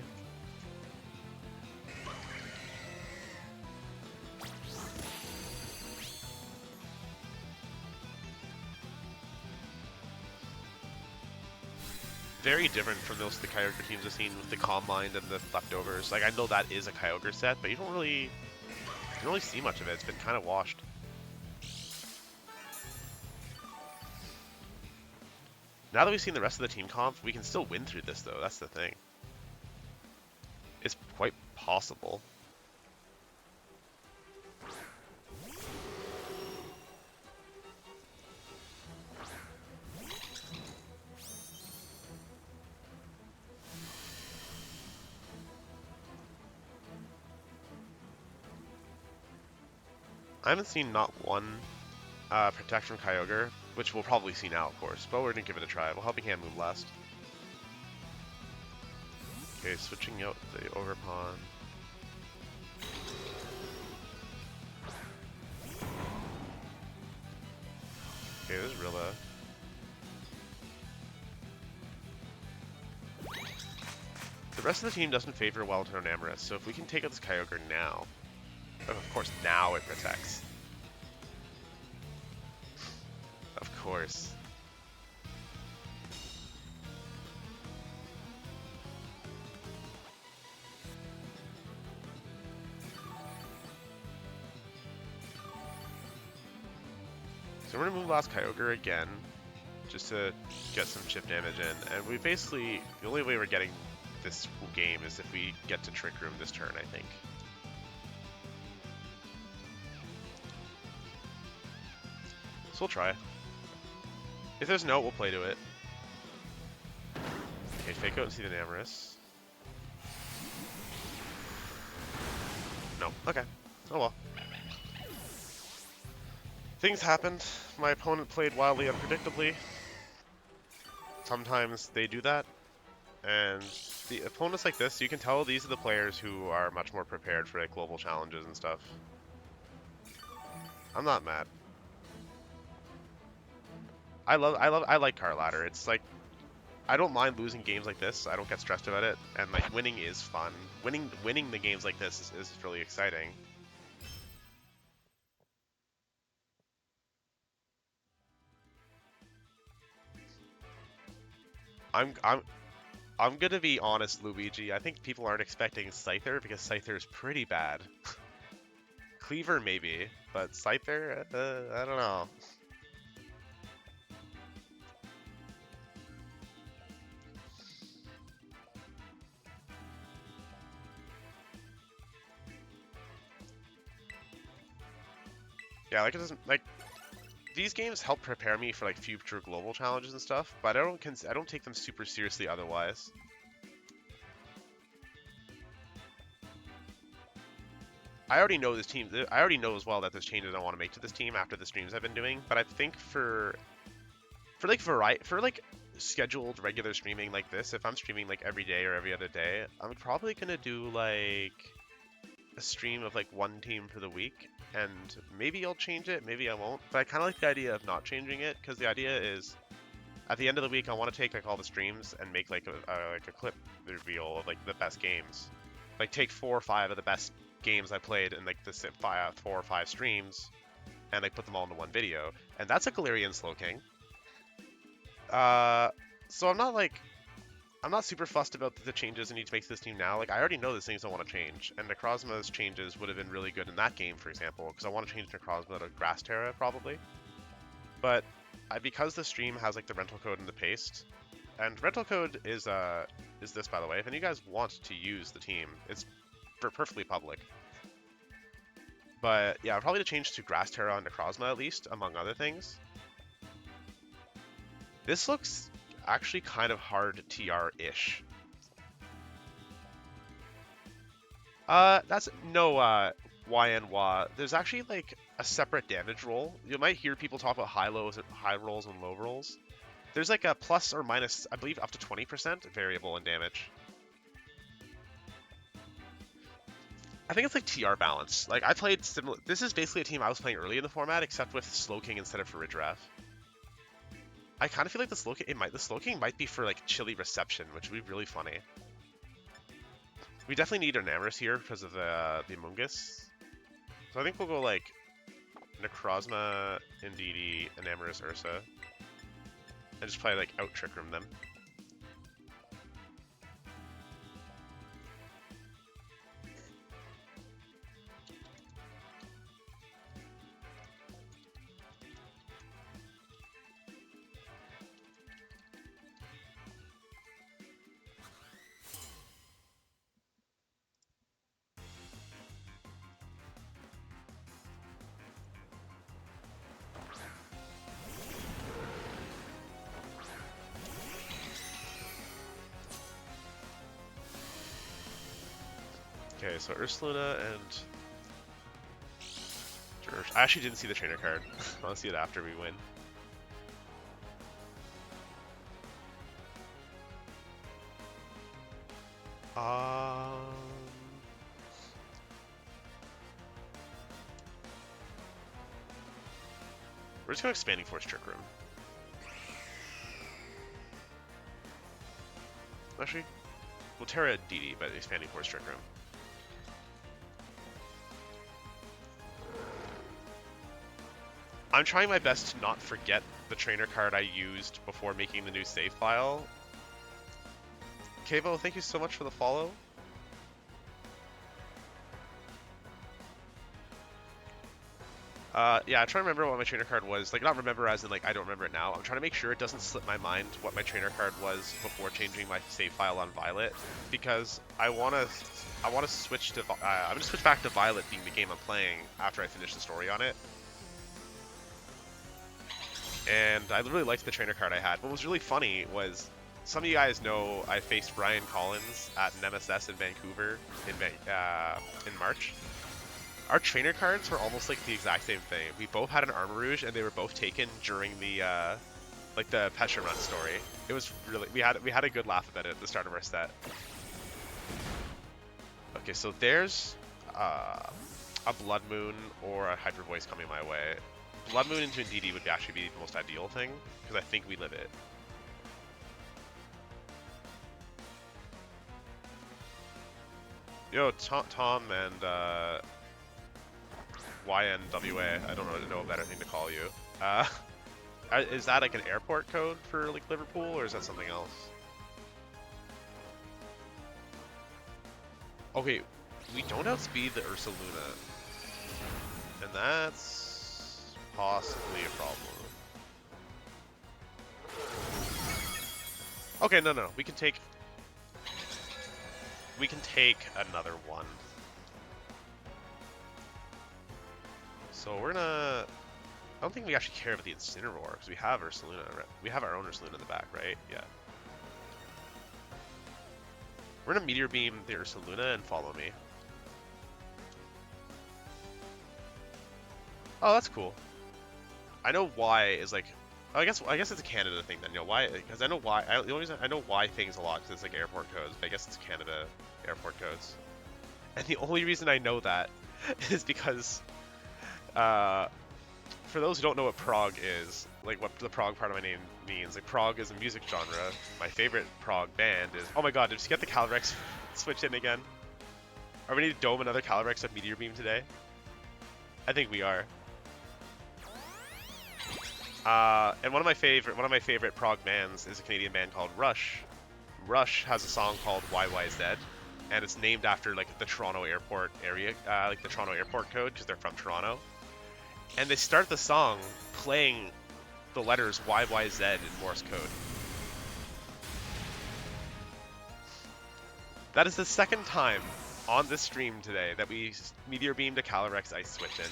Very different from most of the Kyogre teams I've seen with the Calm Mind and the Leftovers. Like, I know that is a Kyogre set, but you don't really see much of it. It's been kind of washed. Now that we've seen the rest of the team comp, we can still win through this, though. That's the thing. It's quite possible. I haven't seen not one Protect from Kyogre, which we'll probably see now, of course, but we're going to give it a try. We'll Helping Hand move last. Okay, switching out the Overpawn. Okay, there's Rilla. The rest of the team doesn't favor Gallade and Enarmous, so if we can take out this Kyogre now... Of course, now it protects. Of course. So we're gonna move last Kyogre again, just to get some chip damage in. And we basically, the only way we're getting this game is if we get to Trick Room this turn, I think. So we'll try. If there's no, we'll play to it. Okay, fake out and see the Enamorous. No. Okay. Oh well. Things happened. My opponent played wildly unpredictably. Sometimes they do that. And the opponents like this, you can tell these are the players who are much more prepared for like global challenges and stuff. I'm not mad. I like Card Ladder. It's like, I don't mind losing games like this. I don't get stressed about it, and like winning is fun. Winning the games like this is really exciting. I'm gonna be honest, Luigi. I think people aren't expecting Scyther because Scyther is pretty bad. Cleaver maybe, but Scyther, I don't know. Yeah, like it doesn't like these games help prepare me for like future global challenges and stuff, but I don't take them super seriously otherwise. I already know this team. I already know as well that there's changes I want to make to this team after the streams I've been doing. But I think for like scheduled regular streaming like this, if I'm streaming like every day or every other day, I'm probably gonna do like a stream of like one team for the week, and maybe I'll change it, maybe I won't. But I kind of like the idea of not changing it because the idea is at the end of the week I want to take like all the streams and make like a clip reveal of like the best games. Like take 4 or 5 of the best games I played in like the 4 or 5 streams, and like put them all into one video. And that's a Galarian Slowking. So I'm not super fussed about the changes I need to make to this team now. Like I already know there's things I want to change, and Necrozma's changes would have been really good in that game, for example, because I want to change Necrozma to Grass Terra probably. But because the stream has like the rental code and the paste, and rental code is this, by the way. If any of you guys want to use the team, it's perfectly public. But yeah, I'll probably change to Grass Terra and Necrozma at least, among other things. This looks actually kind of hard TR-ish. That's no YNWA. There's actually like a separate damage roll. You might hear people talk about high rolls and low rolls. There's like a plus or minus, I believe, up to 20% variable in damage. I think it's like TR balance. Like I played similar. This is basically a team I was playing early in the format, except with Slowking instead of Farigiraf. I kind of feel like the Slow King might be for like chilly reception, which would be really funny. We definitely need Enarmous here because of the Amoonguss. So I think we'll go like Necrozma, Indeedee, Enarmous, Ursa, and just play like out Trick Room them. Okay, so Ursaluna and George. I actually didn't see the trainer card. I'll see it after we win. We're just going Expanding Force Trick Room. Actually, we'll Terra Indeedee, but Expanding Force Trick Room. I'm trying my best to not forget the trainer card I used before making the new save file. Kavo, thank you so much for the follow. Yeah, I'm trying to remember what my trainer card was. Like, not remember as in, like, I don't remember it now. I'm trying to make sure it doesn't slip my mind what my trainer card was before changing my save file on Violet. Because I want to switch to... I'm going to switch back to Violet being the game I'm playing after I finish the story on it. And I really liked the trainer card I had. What was really funny was... Some of you guys know I faced Ryan Collins at an MSS in Vancouver in March. Our trainer cards were almost like the exact same thing. We both had an Armor Rouge, and they were both taken during the like the Petra Run story. It was really we had a good laugh about it at the start of our set. Okay, so there's a Blood Moon or a Hyper Voice coming my way. Blood Moon into Indeedee would actually be the most ideal thing because I think we live it. Yo, Tom and YNWA, I don't really know a better thing to call you. Is that like an airport code for like Liverpool, or is that something else? Okay, we don't outspeed the Ursaluna, and that's possibly a problem. Okay, no, we can take another one. So we're gonna... I don't think we actually care about the Incineroar, because we have Ursaluna. We have our own Ursaluna in the back, right? Yeah. We're gonna Meteor Beam the Ursaluna and follow me. Oh, that's cool. I know why is like... Oh, I guess it's a Canada thing then, you know, why? Because I know why... the only reason I know why things a lot, because it's like airport codes, but I guess it's Canada airport codes. And the only reason I know that is because... for those who don't know what prog is, like what the prog part of my name means, like prog is a music genre. My favorite prog band is... Oh my god, did you get the Calyrex switch in again? Are we need to dome another Calyrex at Meteor Beam today? I think we are. And one of my favorite prog bands is a Canadian band called Rush. Rush has a song called YYZ, and it's named after like the Toronto airport area, like the Toronto airport code, because they're from Toronto. And they start the song playing the letters YYZ in Morse code. That is the second time on this stream today that we Meteor Beamed a Calyrex Ice Switch in.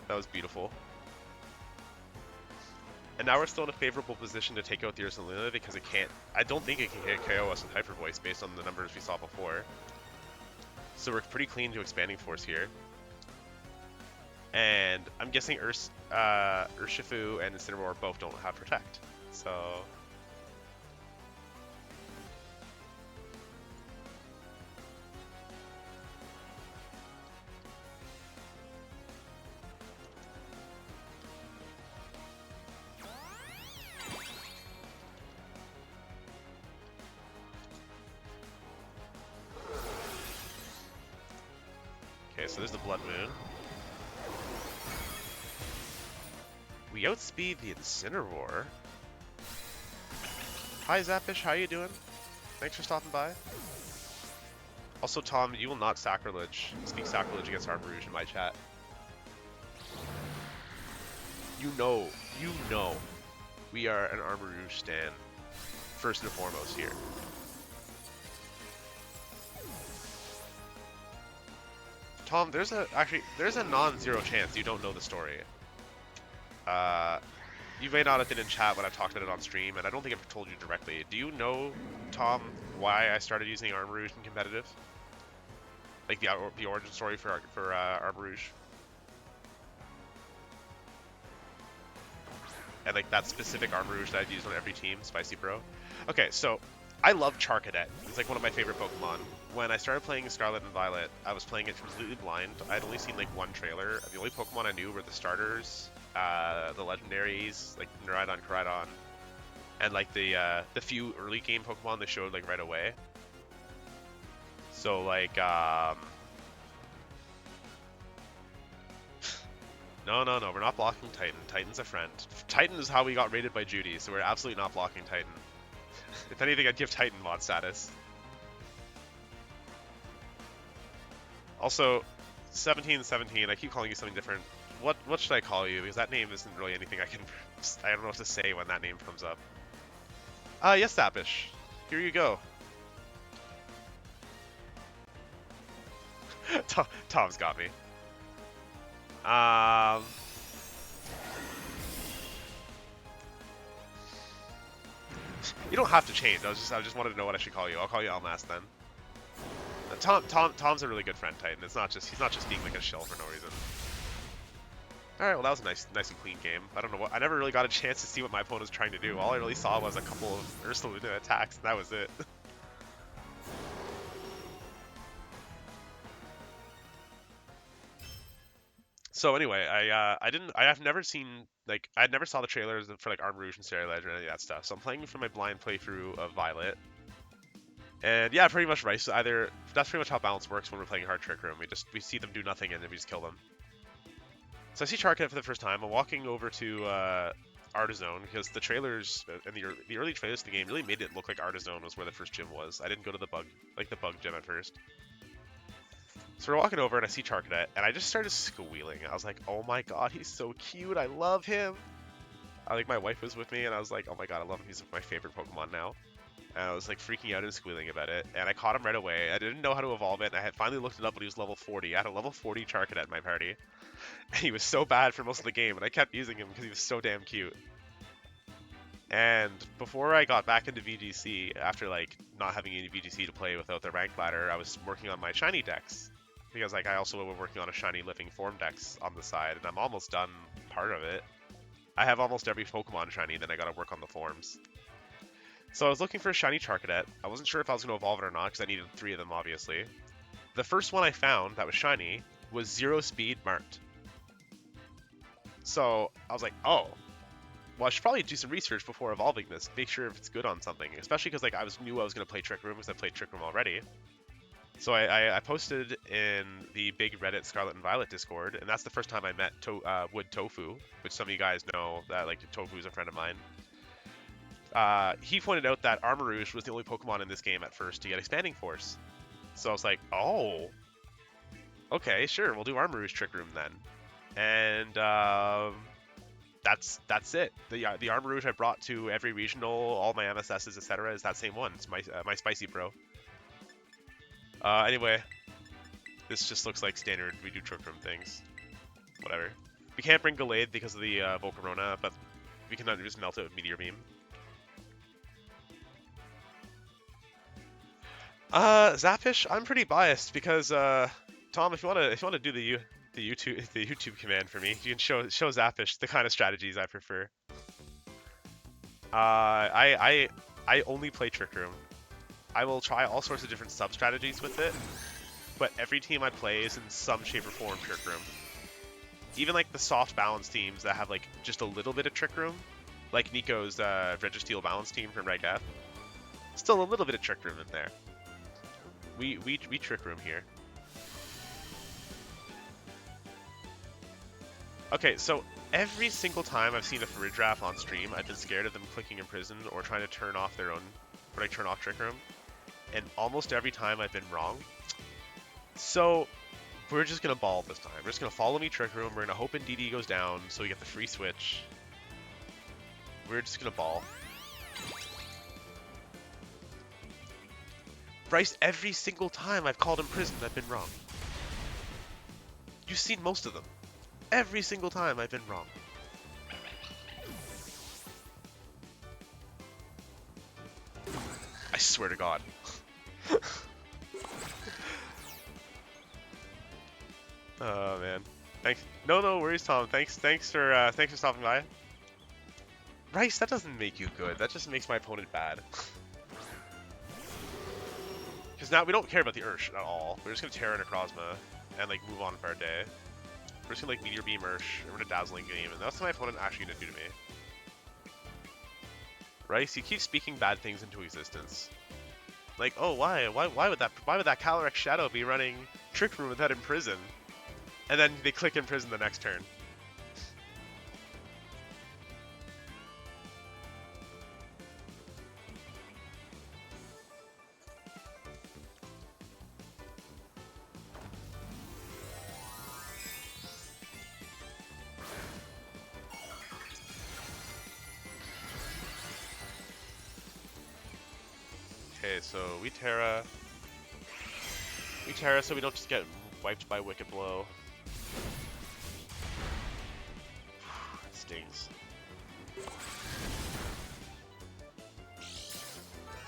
That was beautiful. And now we're still in a favorable position to take out the Ursaluna because it can't... I don't think it can KO us with Hyper Voice based on the numbers we saw before. So we're pretty clean to Expanding Force here. And I'm guessing Urshifu and Incineroar both don't have Protect. So... Okay, so there's the Blood Moon. We outspeed the Incineroar. Hi Zappish, how you doing? Thanks for stopping by. Also, Tom, you will not speak sacrilege against Armarouge in my chat. You know, we are an Armarouge stan, first and foremost here. Tom, there's a non-zero chance you don't know the story. You may not have been in chat when I talked about it on stream, and I don't think I've told you directly. Do you know, Tom, why I started using Armarouge in competitive? Like the origin story for Armarouge? And like that specific Armarouge that I'd use on every team, Spicy Bro. Okay, so I love Charcadet. It's like one of my favorite Pokemon. When I started playing Scarlet and Violet, I was playing it completely blind. I'd only seen like one trailer. The only Pokemon I knew were the starters, the legendaries, like Miraidon, Koraidon, and like the few early game Pokemon they showed like right away. So like no, we're not blocking Titan. Titan's a friend. Titan is how we got raided by Judy, so we're absolutely not blocking Titan. If anything, I'd give Titan mod status. Also, 1717, I keep calling you something different. What should I call you? Because that name isn't really anything I don't know what to say when that name comes up. Yes, Zappish. Here you go. Tom's got me. You don't have to change. I just wanted to know what I should call you. I'll call you Almas then. Tom's a really good friend, Titan. He's not just being like a shell for no reason. All right, well that was a nice and clean game. I don't know what. I never really got a chance to see what my opponent was trying to do. All I really saw was a couple of Ursaluna attacks, and that was it. So anyway, I've never seen, like, I never saw the trailers for like Armarouge and Stereo Ledge or any of that stuff. So I'm playing for my blind playthrough of Violet. And yeah, pretty much right. So that's pretty much how balance works when we're playing Hard Trick Room. We see them do nothing and then we just kill them. So I see Charcadet for the first time. I'm walking over to Artizone because the trailers and the early trailers of the game really made it look like Artizone was where the first gym was. I didn't go to the bug gym at first. So we're walking over and I see Charcadet and I just started squealing. I was like, oh my god, he's so cute. I love him. My wife was with me and I was like, oh my god, I love him. He's my favorite Pokemon now. And I was like freaking out and squealing about it. And I caught him right away. I didn't know how to evolve it. And I had finally looked it up when he was level 40. I had a level 40 Charcadet in my party. And he was so bad for most of the game. And I kept using him because he was so damn cute. And before I got back into VGC, after like not having any VGC to play without the rank ladder, I was working on my shiny decks. Because like I also was working on a shiny living form dex on the side. And I'm almost done part of it. I have almost every Pokemon shiny, then I gotta work on the forms. So I was looking for a shiny Charcadet. I wasn't sure if I was going to evolve it or not, because I needed 3 of them, obviously. The first one I found that was shiny was 0 speed marked. So I was like, oh, well, I should probably do some research before evolving this, make sure if it's good on something, especially because like knew I was going to play Trick Room, because I played Trick Room already. So I posted in the big Reddit Scarlet and Violet Discord, and that's the first time I met Wood Tofu, which some of you guys know that like Tofu is a friend of mine. He pointed out that Armarouge was the only Pokemon in this game at first to get Expanding Force. So I was like, oh, okay, sure, we'll do Armarouge Trick Room then. And that's it. The Armarouge I brought to every regional, all my MSSs, etc., is that same one. It's my Spicy Bro. Anyway, this just looks like standard we do Trick Room things. Whatever. We can't bring Gallade because of the Volcarona, but we can just melt it with Meteor Beam. Zappish, I'm pretty biased because Tom, if you wanna do the YouTube command for me, you can show Zappish the kind of strategies I prefer. I only play Trick Room. I will try all sorts of different sub strategies with it, but every team I play is in some shape or form Trick Room. Even like the soft balance teams that have like just a little bit of Trick Room, like Nico's Registeel balance team from Reg F, still a little bit of Trick Room in there. We Trick Room here. Okay, so every single time I've seen a Fridgraph on stream, I've been scared of them clicking Imprison or trying to turn off their own, or like turn off Trick Room. And almost every time I've been wrong. So we're just gonna ball this time. We're just gonna follow me Trick Room. We're gonna hope Indeedee goes down so we get the free switch. We're just gonna ball. Bryce, every single time I've called Imprison, I've been wrong. You've seen most of them. Every single time I've been wrong. I swear to God. Oh man. Thanks. No worries, Tom. Thanks for stopping by. Rice, that doesn't make you good. That just makes my opponent bad. Because now we don't care about the Ursh at all. We're just gonna Terra Necrozma and like move on for our day. We're just gonna like Meteor Beam Ursh, and we're gonna Dazzling Game, and that's what my opponent actually gonna do to me. Rice, you keep speaking bad things into existence. Like, oh, why would that Calyrex Shadow be running Trick Room without Imprison? And then they click Imprison the next turn. Okay, so we Terra so we don't just get wiped by Wicked Blow. It stings.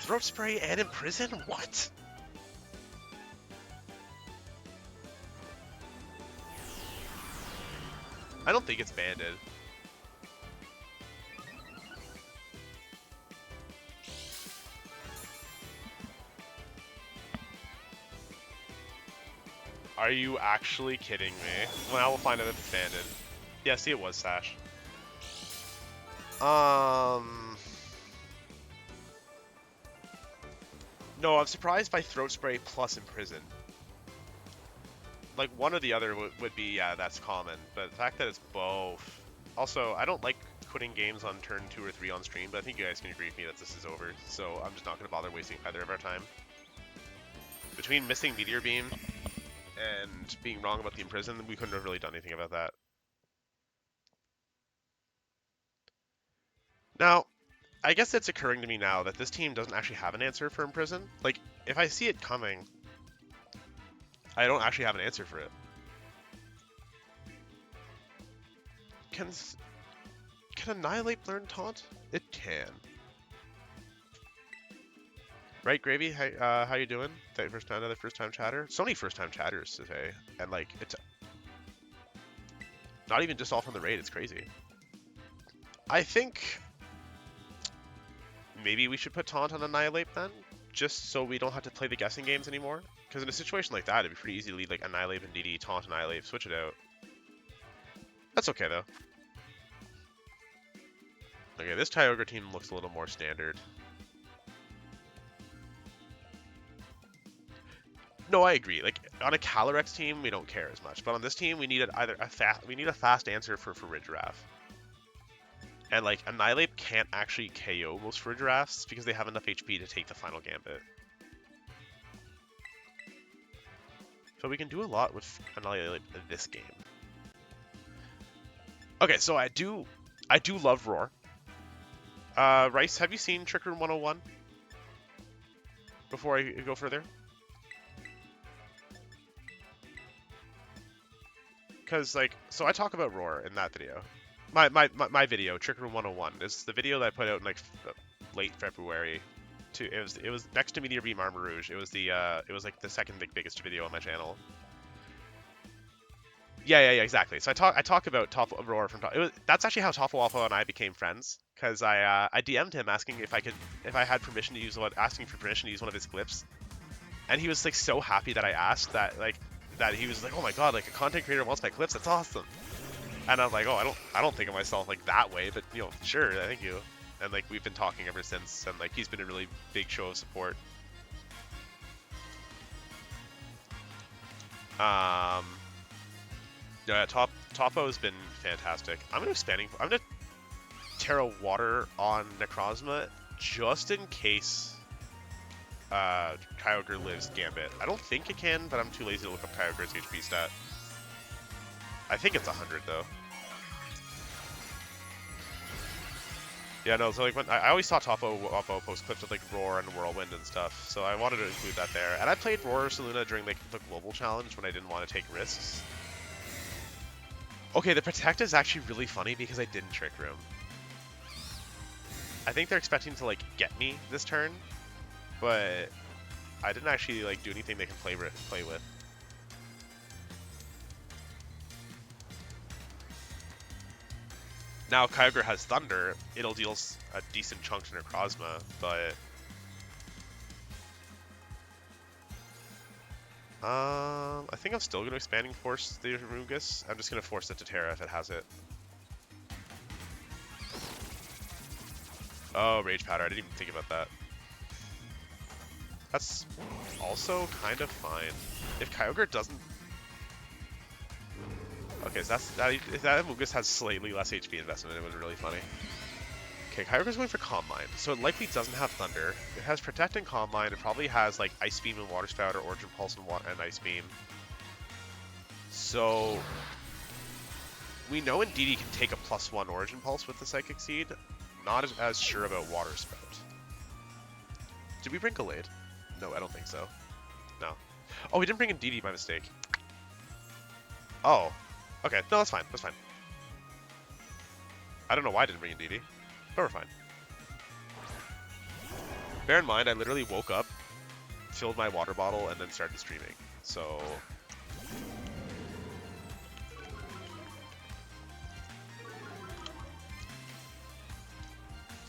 Throat Spray and Imprison? What? I don't think it's banded. Are you actually kidding me? Well, now we'll find out if it's banded. Yeah, see, it was Sash. No, I'm surprised by Throat Spray plus Imprison. Like, one or the other would be, yeah, that's common. But the fact that it's both... Also, I don't like quitting games on turn 2 or 3 on stream, but I think you guys can agree with me that this is over. So I'm just not going to bother wasting either of our time. Between missing Meteor Beam and being wrong about the Imprison, we couldn't have really done anything about that. Now, I guess it's occurring to me now that this team doesn't actually have an answer for Imprison. Like, if I see it coming, I don't actually have an answer for it. Can Annihilape learn Taunt? It can. Right, Gravy? How you doing? Another first-time chatter? So many first-time chatters today, and like, it's not even just all from the raid, it's crazy. I think maybe we should put Taunt on Annihilape then, just so we don't have to play the guessing games anymore. Because in a situation like that, it'd be pretty easy to lead like Annihilape and Indeedee, Taunt Annihilape, switch it out. That's okay though. Okay, this Kyogre team looks a little more standard. No, I agree. Like on a Calyrex team, we don't care as much, but on this team, we need a fast answer for Fridgraph. And like Annihilape can't actually KO most Fridgraphs because they have enough HP to take the final Gambit. So we can do a lot with Annihilape in this game. Okay, so I do love Roar. Rice, have you seen Trick Room 101? Before I go further? Because, like, so I talk about Roar in that video. My video, Trick Room 101, is the video that I put out in, like, late February. It was next to Meteor Beam Armor Rouge. It was like the second biggest video on my channel. Yeah, exactly. So I talk about Roar from that's actually how Toffle Waffle and I became friends. Because I DM'd him asking if I had permission to use asking for permission to use one of his clips, and he was like so happy that I asked that he was like, oh my god, like a content creator wants my clips, that's awesome. And I'm like, oh, I don't think of myself like that way, but you know, sure, thank you. And like we've been talking ever since, and like he's been a really big show of support. Yeah, Topo has been fantastic. I'm gonna expanding. I'm gonna Terra Water on Necrozma just in case Kyogre lives Gambit. I don't think it can, but I'm too lazy to look up Kyogre's HP stat. I think it's 100 though. Yeah, no, so like when I always saw Topo post clips with like Roar and Whirlwind and stuff, so I wanted to include that there. And I played Roar Ursaluna during like the global challenge when I didn't want to take risks. Okay, the Protect is actually really funny because I didn't Trick Room. I think they're expecting to like get me this turn, but I didn't actually like do anything they can play with. Now, if Kyogre has Thunder, it'll deal a decent chunk to Necrozma, but... I think I'm still going to Expanding Force the Rugus. I'm just going to force it to Terra if it has it. Oh, Rage Powder. I didn't even think about that. That's also kind of fine. If Kyogre doesn't... Okay, so if that Amogus has slightly less HP investment, it was really funny. Okay, Kyogre's going for Calm Mind, so it likely doesn't have Thunder. It has Protect and Calm Mind. It probably has like Ice Beam and Water Spout or Origin Pulse and Ice Beam. So we know Indeedee can take a +1 Origin Pulse with the Psychic Seed. Not as sure about Water Spout. Did we bring Gallade? No, I don't think so. No. Oh, we didn't bring Indeedee by mistake. Oh. Okay, no, that's fine. That's fine. I don't know why I didn't bring Indeedee, but we're fine. Bear in mind, I literally woke up, filled my water bottle, and then started streaming. So...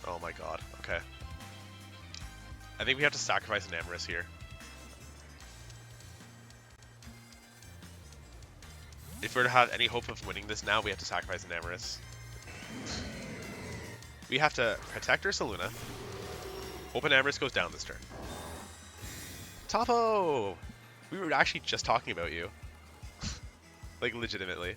Oh my god, okay. I think we have to sacrifice Enarmous here. If we're to have any hope of winning this now, we have to sacrifice Enarmous. We have to protect Ursaluna. Hope Enarmous goes down this turn. Topo! We were actually just talking about you. Like, legitimately.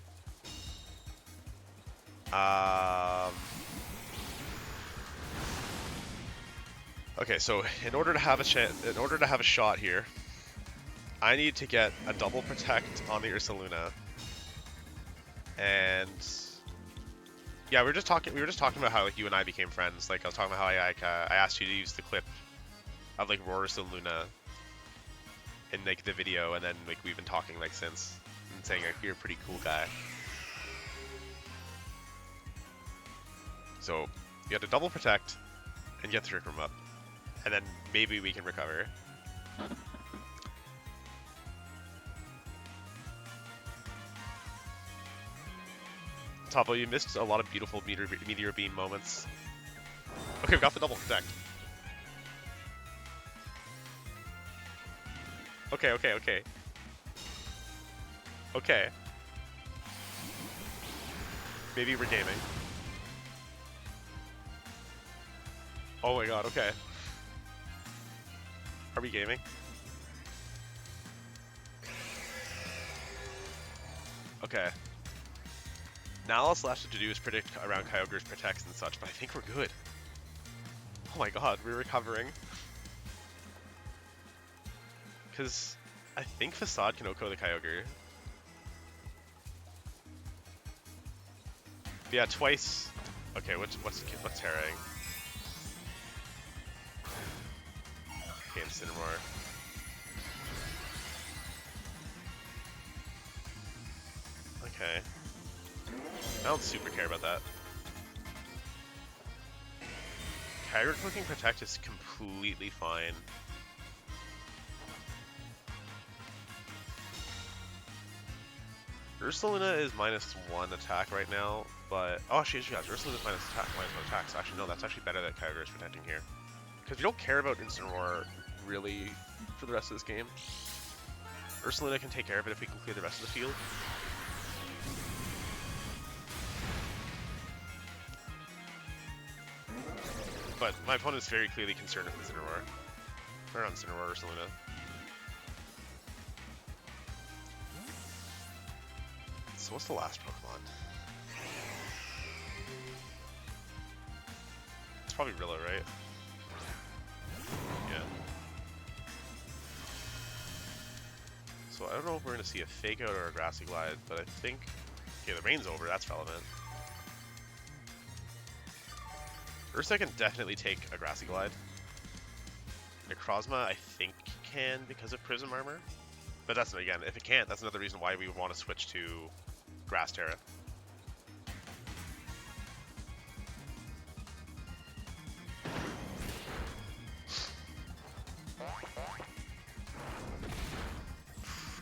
Okay, so in order to have a shot here, I need to get a double protect on the Ursaluna. And yeah, we were just talking about how like you and I became friends. Like I was talking about how I asked you to use the clip of like Roar Ursaluna in like the video, and then like we've been talking like since, and saying like you're a pretty cool guy. So you have to double protect and get the Trick Room up, and then maybe we can recover. Topo, you missed a lot of beautiful Meteor Beam moments. Okay, we got the double protect. Okay. Okay. Maybe we're gaming. Oh my god, okay. Are we gaming? Okay. Now all that's left to do is predict around Kyogre's protects and such, but I think we're good. Oh my god, we're recovering. Because I think Facade can OHKO the Kyogre. Yeah, twice. Okay, what's Terraing? Okay, Incineroar. Okay. I don't super care about that. Kyogre clicking Protect is completely fine. Ursaluna is -1 attack right now, but... Oh, she has Ursaluna's -1 attack, so actually no, that's actually better that Kyogre is protecting here. Because we don't care about Incineroar, really, for the rest of this game. Ursaluna can take care of it if we can clear the rest of the field. But my opponent is very clearly concerned with Incineroar. Or not Incineroar, Ursaluna. So what's the last Pokemon? It's probably Rilla, right? Yeah. So I don't know if we're going to see a Fake Out or a Grassy Glide, but I think... Okay, the rain's over, that's relevant. Ursa can definitely take a Grassy Glide. Necrozma, I think, can because of Prism Armor. But that's, again, if it can't, that's another reason why we would want to switch to Grass Terra.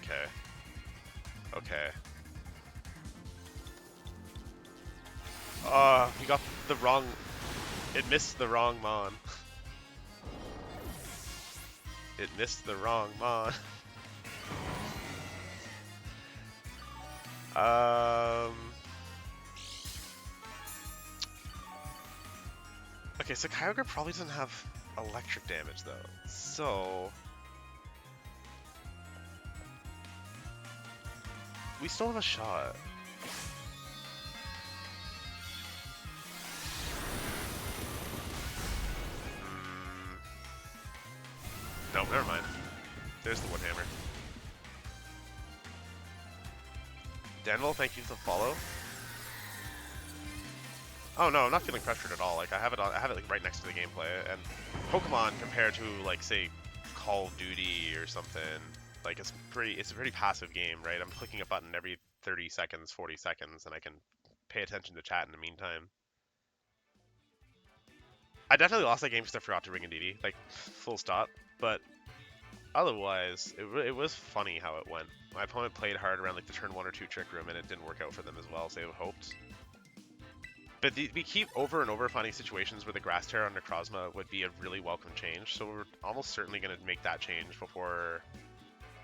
Okay. Okay. We got the wrong... It missed the wrong Mon. It missed the wrong Mon. Okay, so Kyogre probably doesn't have electric damage, though. So... we still have a shot. No, never mind. There's the Wood Hammer. Danville, thank you for the follow. Oh no, I'm not feeling pressured at all. Like I have it like right next to the gameplay, and Pokemon compared to like say Call of Duty or something, like it's a pretty passive game, right? I'm clicking a button every 30 seconds, 40 seconds, and I can pay attention to chat in the meantime. I definitely lost that game because I forgot to ring Indeedee, like full stop. But otherwise, it was funny how it went. My opponent played hard around like the turn 1 or 2 Trick Room, and it didn't work out for them as well as they hoped. But we keep over and over finding situations where the Grass Terra on Necrozma would be a really welcome change, so we're almost certainly going to make that change before...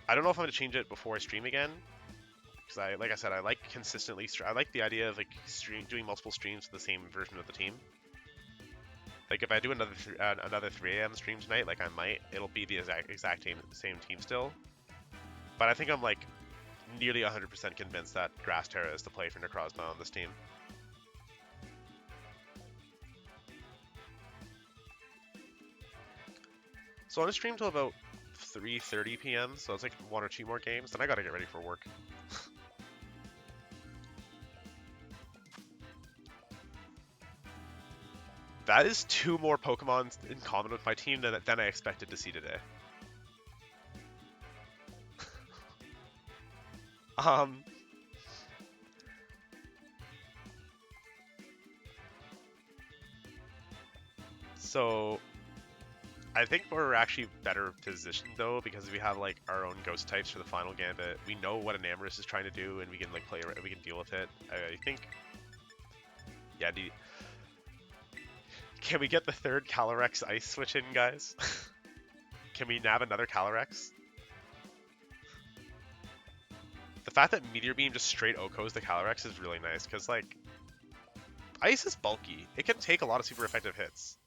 I don't know if I'm going to change it before I stream again, because like I said, I like consistently... I like the idea of like doing multiple streams with the same version of the team. Like if I do another 3 AM stream tonight, like I might, it'll be the exact same team still. But I think I'm like nearly 100% convinced that Grass Terra is the play for Necrozma on this team. So I'm gonna stream till about 3:30 p.m. So it's like 1 or 2 more games, then I gotta get ready for work. That is 2 more Pokemon in common with my team than I expected to see today. So I think we're actually better positioned though, because we have like our own ghost types for the final gambit. We know what Enarmous is trying to do, and we can like we can deal with it. I think, yeah. Can we get the 3rd Calyrex Ice switch in, guys? Can we nab another Calyrex? The fact that Meteor Beam just straight OHKOs the Calyrex is really nice, because like Ice is bulky. It can take a lot of super effective hits.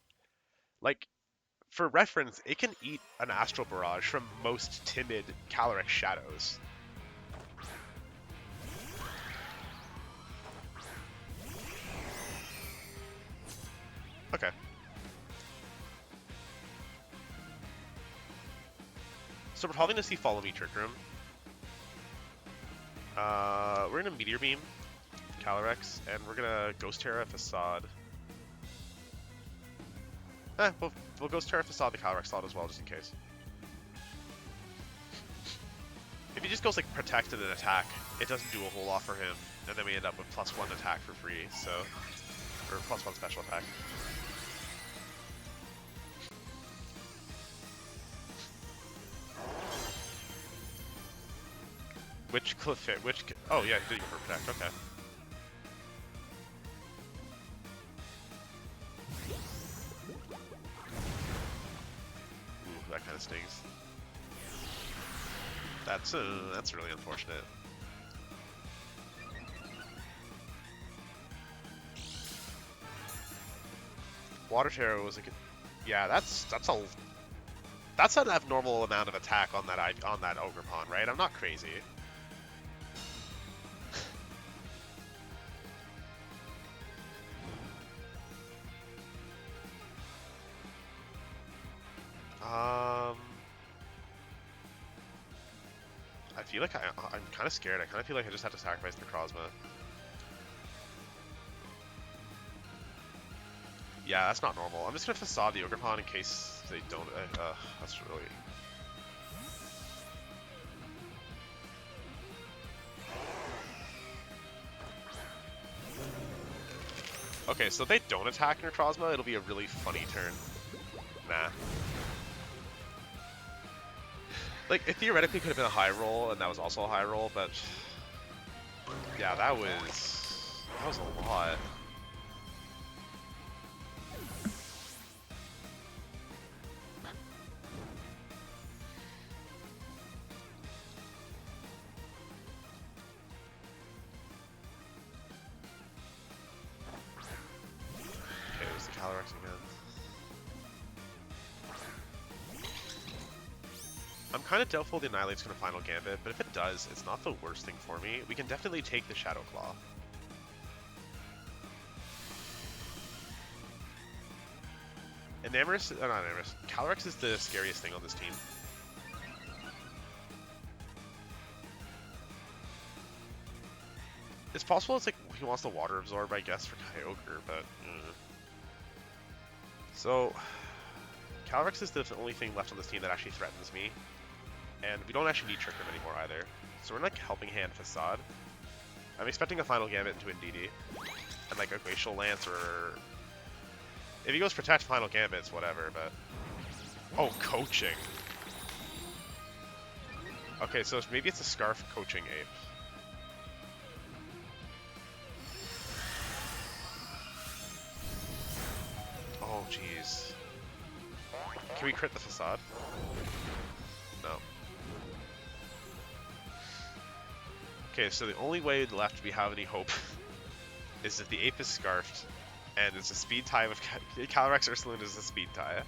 Like, for reference, it can eat an Astral Barrage from most timid Calyrex Shadows. Okay. So we're probably going to see Follow Me Trick Room. We're going to Meteor Beam Calyrex, and we're going to Ghost Terra Facade. We'll Ghost Terra Facade the Calyrex slot as well, just in case. If he just goes like Protect and then Attack, it doesn't do a whole lot for him, and then we end up with +1 attack for free, so... Or +1 special attack. Which Cliff Fit? Oh yeah, he did go for Protect, okay. Ooh, that kind of stings. That's really unfortunate. Water Terror was like, yeah, that's an abnormal amount of attack on that Ogre Pawn, right? I'm not crazy. feel like I'm kind of scared. I kind of feel like I just have to sacrifice Necrozma. Yeah, that's not normal. I'm just gonna facade the Ogerpon in case they don't. That's really. Okay, so if they don't attack Necrozma, it'll be a really funny turn. Nah. Like, it theoretically could have been a high roll, and that was also a high roll, but yeah, that was a lot. Okay, there's the Calyrex again. I'm kind of doubtful the Annihilape's going to Final Gambit, but if it does, it's not the worst thing for me. We can definitely take the Shadow Claw. Enarmous, not Enarmous, Calyrex is the scariest thing on this team. It's possible it's like he wants the Water Absorb, I guess, for Kyogre, but... So, Calyrex is the only thing left on this team that actually threatens me. And we don't actually need Trick Room anymore either. So we're like Helping Hand Facade. I'm expecting a Final Gambit into Indeedee. And like a Glacial Lance or... If he goes Protect Final Gambits, whatever, but... Oh, Coaching! Okay, so maybe it's a Scarf Coaching Ape. Oh, jeez. Can we crit the Facade? No. Okay, so the only way left we have any hope is if the Ape is Scarfed, and it's a Speed tie with Calyrex Ursaluna is a Speed tie.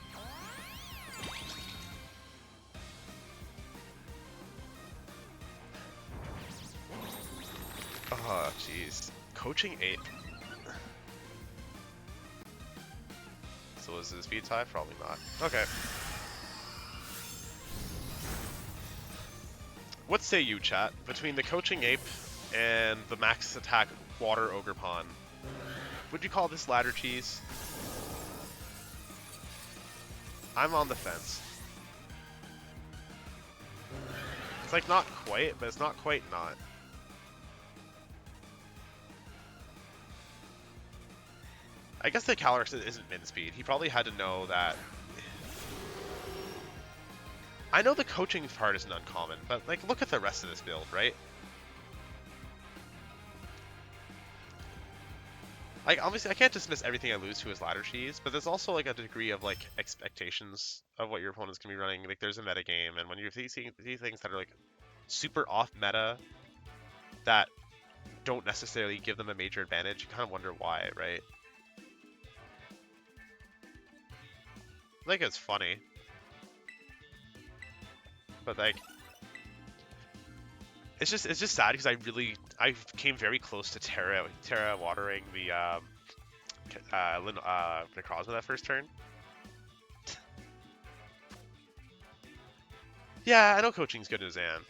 Oh, jeez. Coaching Ape. So is it a Speed tie? Probably not. Okay. What say you, chat? Between the Coaching Ape and the max attack Water Ogerpon, would you call this ladder cheese? I'm on the fence. It's like not quite, but it's not quite not. I guess the Calyrex isn't min speed. He probably had to know that. I know the coaching part isn't uncommon, but like look at the rest of this build, right? Like obviously I can't dismiss everything I lose to as ladder cheese, but there's also like a degree of like expectations of what your opponent's gonna be running. Like there's a meta game, and when you're seeing things that are like super off meta that don't necessarily give them a major advantage, you kind of wonder why, right? Like it's funny, but like it's just sad because I came very close to Terra watering the Necrozma that first turn. Yeah, I know coaching's good in Zan.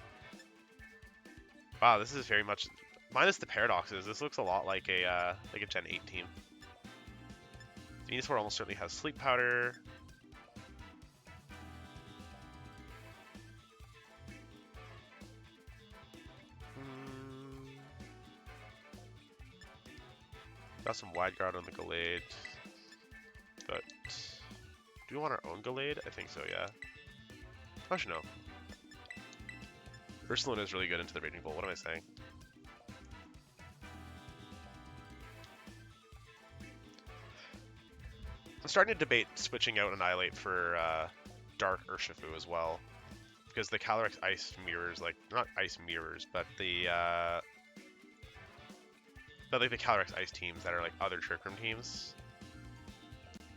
Wow, this is very much minus the paradoxes. This looks a lot like a Gen 8 team. Venusaur almost certainly has Sleep Powder. Got some Wide Guard on the Gallade, but do we want our own Gallade? I think so, yeah. Actually, no. Ursaluna is really good into the Raging Bolt. What am I saying? I'm starting to debate switching out Annihilape for Dark Urshifu as well, because the Calyrex Ice mirrors, like not Ice mirrors, but the like the Calyrex Ice teams that are like other Trick Room teams,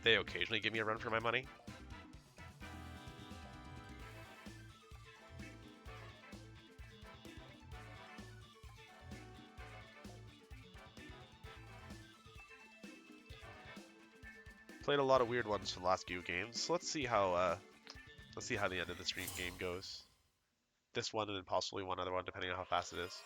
they occasionally give me a run for my money. Played a lot of weird ones for the last few games. So let's see how the end of the stream game goes. this one and then possibly one other one, depending on how fast it is.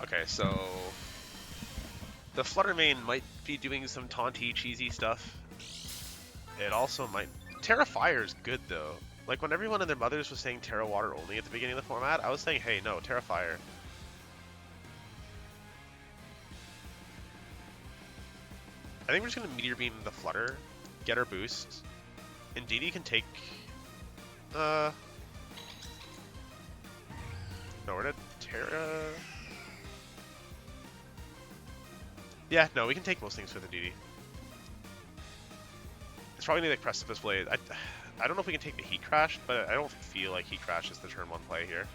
Okay, so the Flutter main might be doing some taunty, cheesy stuff. It also might... Terra Fire is good, though. Like, when everyone and their mothers was saying Terra Water only at the beginning of the format, I was saying, hey, no, Terra Fire. I think we're just going to Meteor Beam the Flutter, get our boost. Indeedee can take... No, we're gonna Terra... Yeah, no, we can take most things with Indeedee. It's probably like Precipice Blade. I don't know if we can take the Heat Crash, but I don't feel like Heat Crash is the turn 1 play here.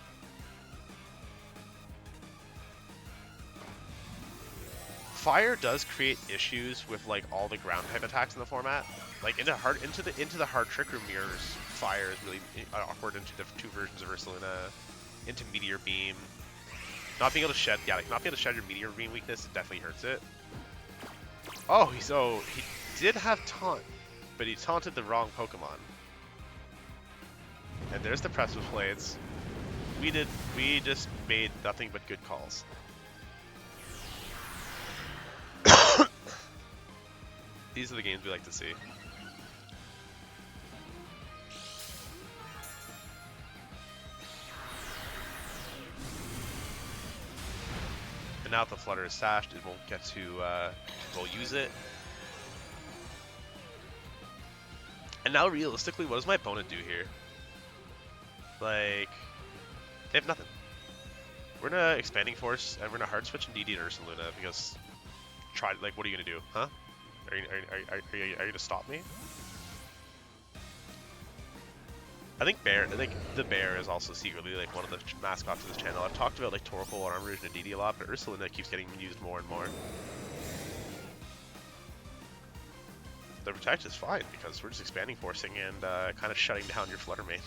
Fire does create issues with like all the ground type attacks in the format. Like into the hard Trick Room mirrors, Fire is really awkward into the 2 versions of Ursaluna, into Meteor Beam. Not being able to shed, yeah, like not being able to shed your Meteor Beam weakness, it definitely hurts it. Oh, he did have taunt, but he taunted the wrong Pokemon. And there's the Precipice Blades. We just made nothing but good calls. These are the games we like to see. And now that the Flutter is sashed, it won't get to, we'll use it. And now realistically, what does my opponent do here? Like, they have nothing. We're gonna Expanding Force, and we're gonna hard switch Indeedee and Ursaluna, because, like, what are you gonna do, huh? Are you gonna stop me? I think the bear is also secretly like one of the mascots of this channel. I've talked about like Torkoal and Armor and Indeedee a lot, but Ursaluna keeps getting used more and more. The Protect is fine because we're just Expanding Forcing and kind of shutting down your Flutter main.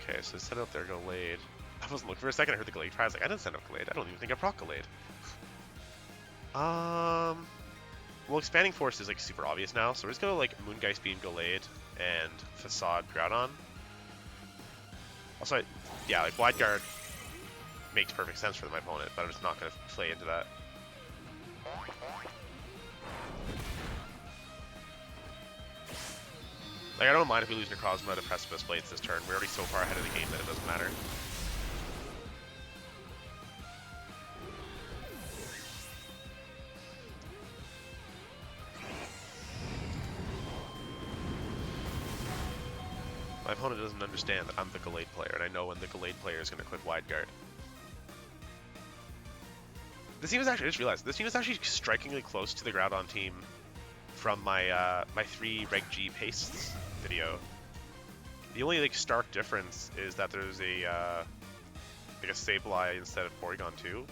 Okay, so set up their Gallade. I wasn't looking for a second. I heard the Gallade try. I was like, I didn't set up Gallade. I don't even think I proc Gallade. Well, Expanding Force is like super obvious now, so we're just gonna like Moongeist Beam Gallade and Facade Groudon. Also, yeah, like Wide Guard makes perfect sense for my opponent, but I'm just not gonna play into that. Like, I don't mind if we lose Necrozma to Precipice Blades this turn. We're already so far ahead of the game that it doesn't matter. My opponent doesn't understand that I'm the Gallade player, and I know when the Gallade player is going to click Wide Guard. This team is actually, I just realized, this team is actually strikingly close to the Groudon team from my my 3 Reg G pastes video. The only like stark difference is that there's a like a Sableye instead of Porygon 2.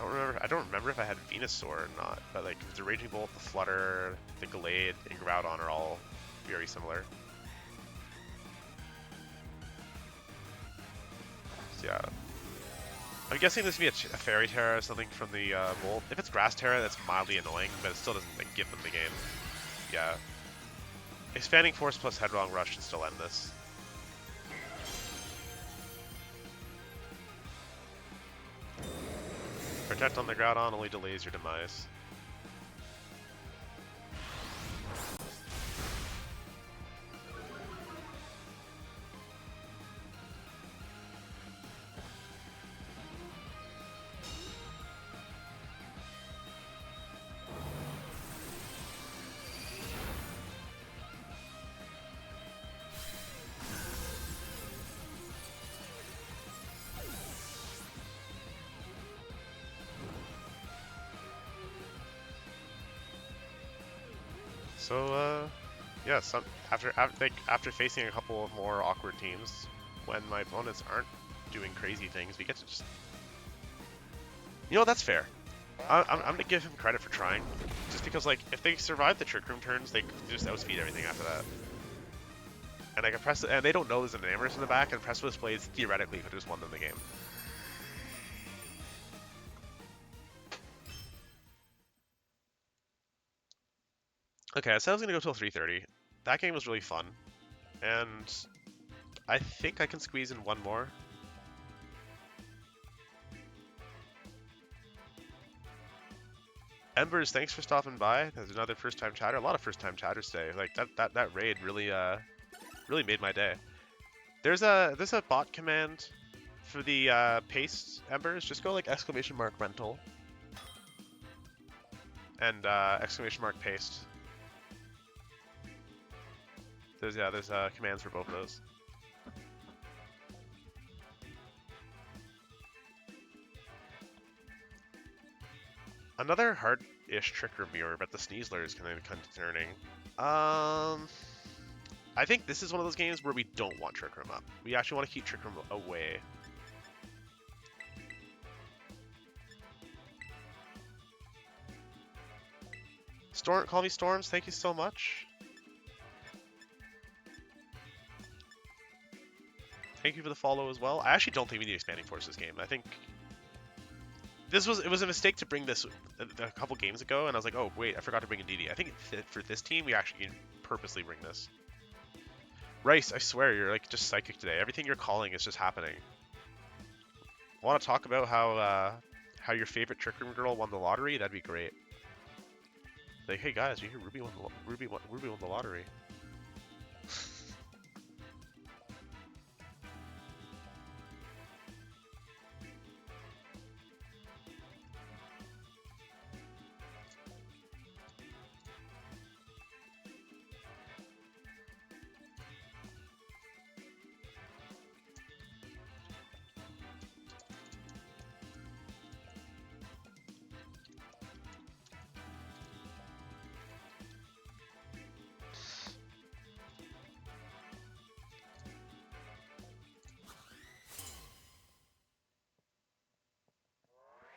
I don't remember if I had Venusaur or not, but like the Raging Bolt, the Flutter, the Gallade, and Groudon are all very similar. So yeah. I'm guessing this would be a Fairy Terra or something from the Bolt. If it's Grass Terra, that's mildly annoying, but it still doesn't like give them the game. Yeah. Expanding Force plus Headlong Rush should still end this. Protect on the Groudon only delays your demise. So, yeah, after facing a couple of more awkward teams, when my opponents aren't doing crazy things, we get to just... You know, that's fair. I'm gonna give him credit for trying, just because, like, if they survive the Trick Room turns, they just outspeed everything after that. And I can press, and they don't know there's an Enarmous in the back, and press with plays theoretically could just won them the game. Okay, I said I was gonna go till 3:30. That game was really fun, and I think I can squeeze in one more. Embers, thanks for stopping by. There's another first-time chatter. A lot of first-time chatters today. Like that raid really really made my day. There's a bot command for the paste Embers. Just go like !rental and !paste. There's commands for both of those. Another hard-ish Trick Room mirror, but the Sneasler is kind of concerning. I think this is one of those games where we don't want Trick Room up. We actually want to keep Trick Room away. Storm, call me Storms. Thank you so much. Thank you for the follow as well. I actually don't think we need Expanding Force this game. I think it was a mistake to bring this a couple games ago, and I was like, oh wait, I forgot to bring Indeedee. I think for this team, we actually purposely bring this. Rice, I swear you're like just psychic today. Everything you're calling is just happening. Want to talk about how your favorite Trick Room girl won the lottery? That'd be great. Like, hey guys, you hear Ruby won the lottery?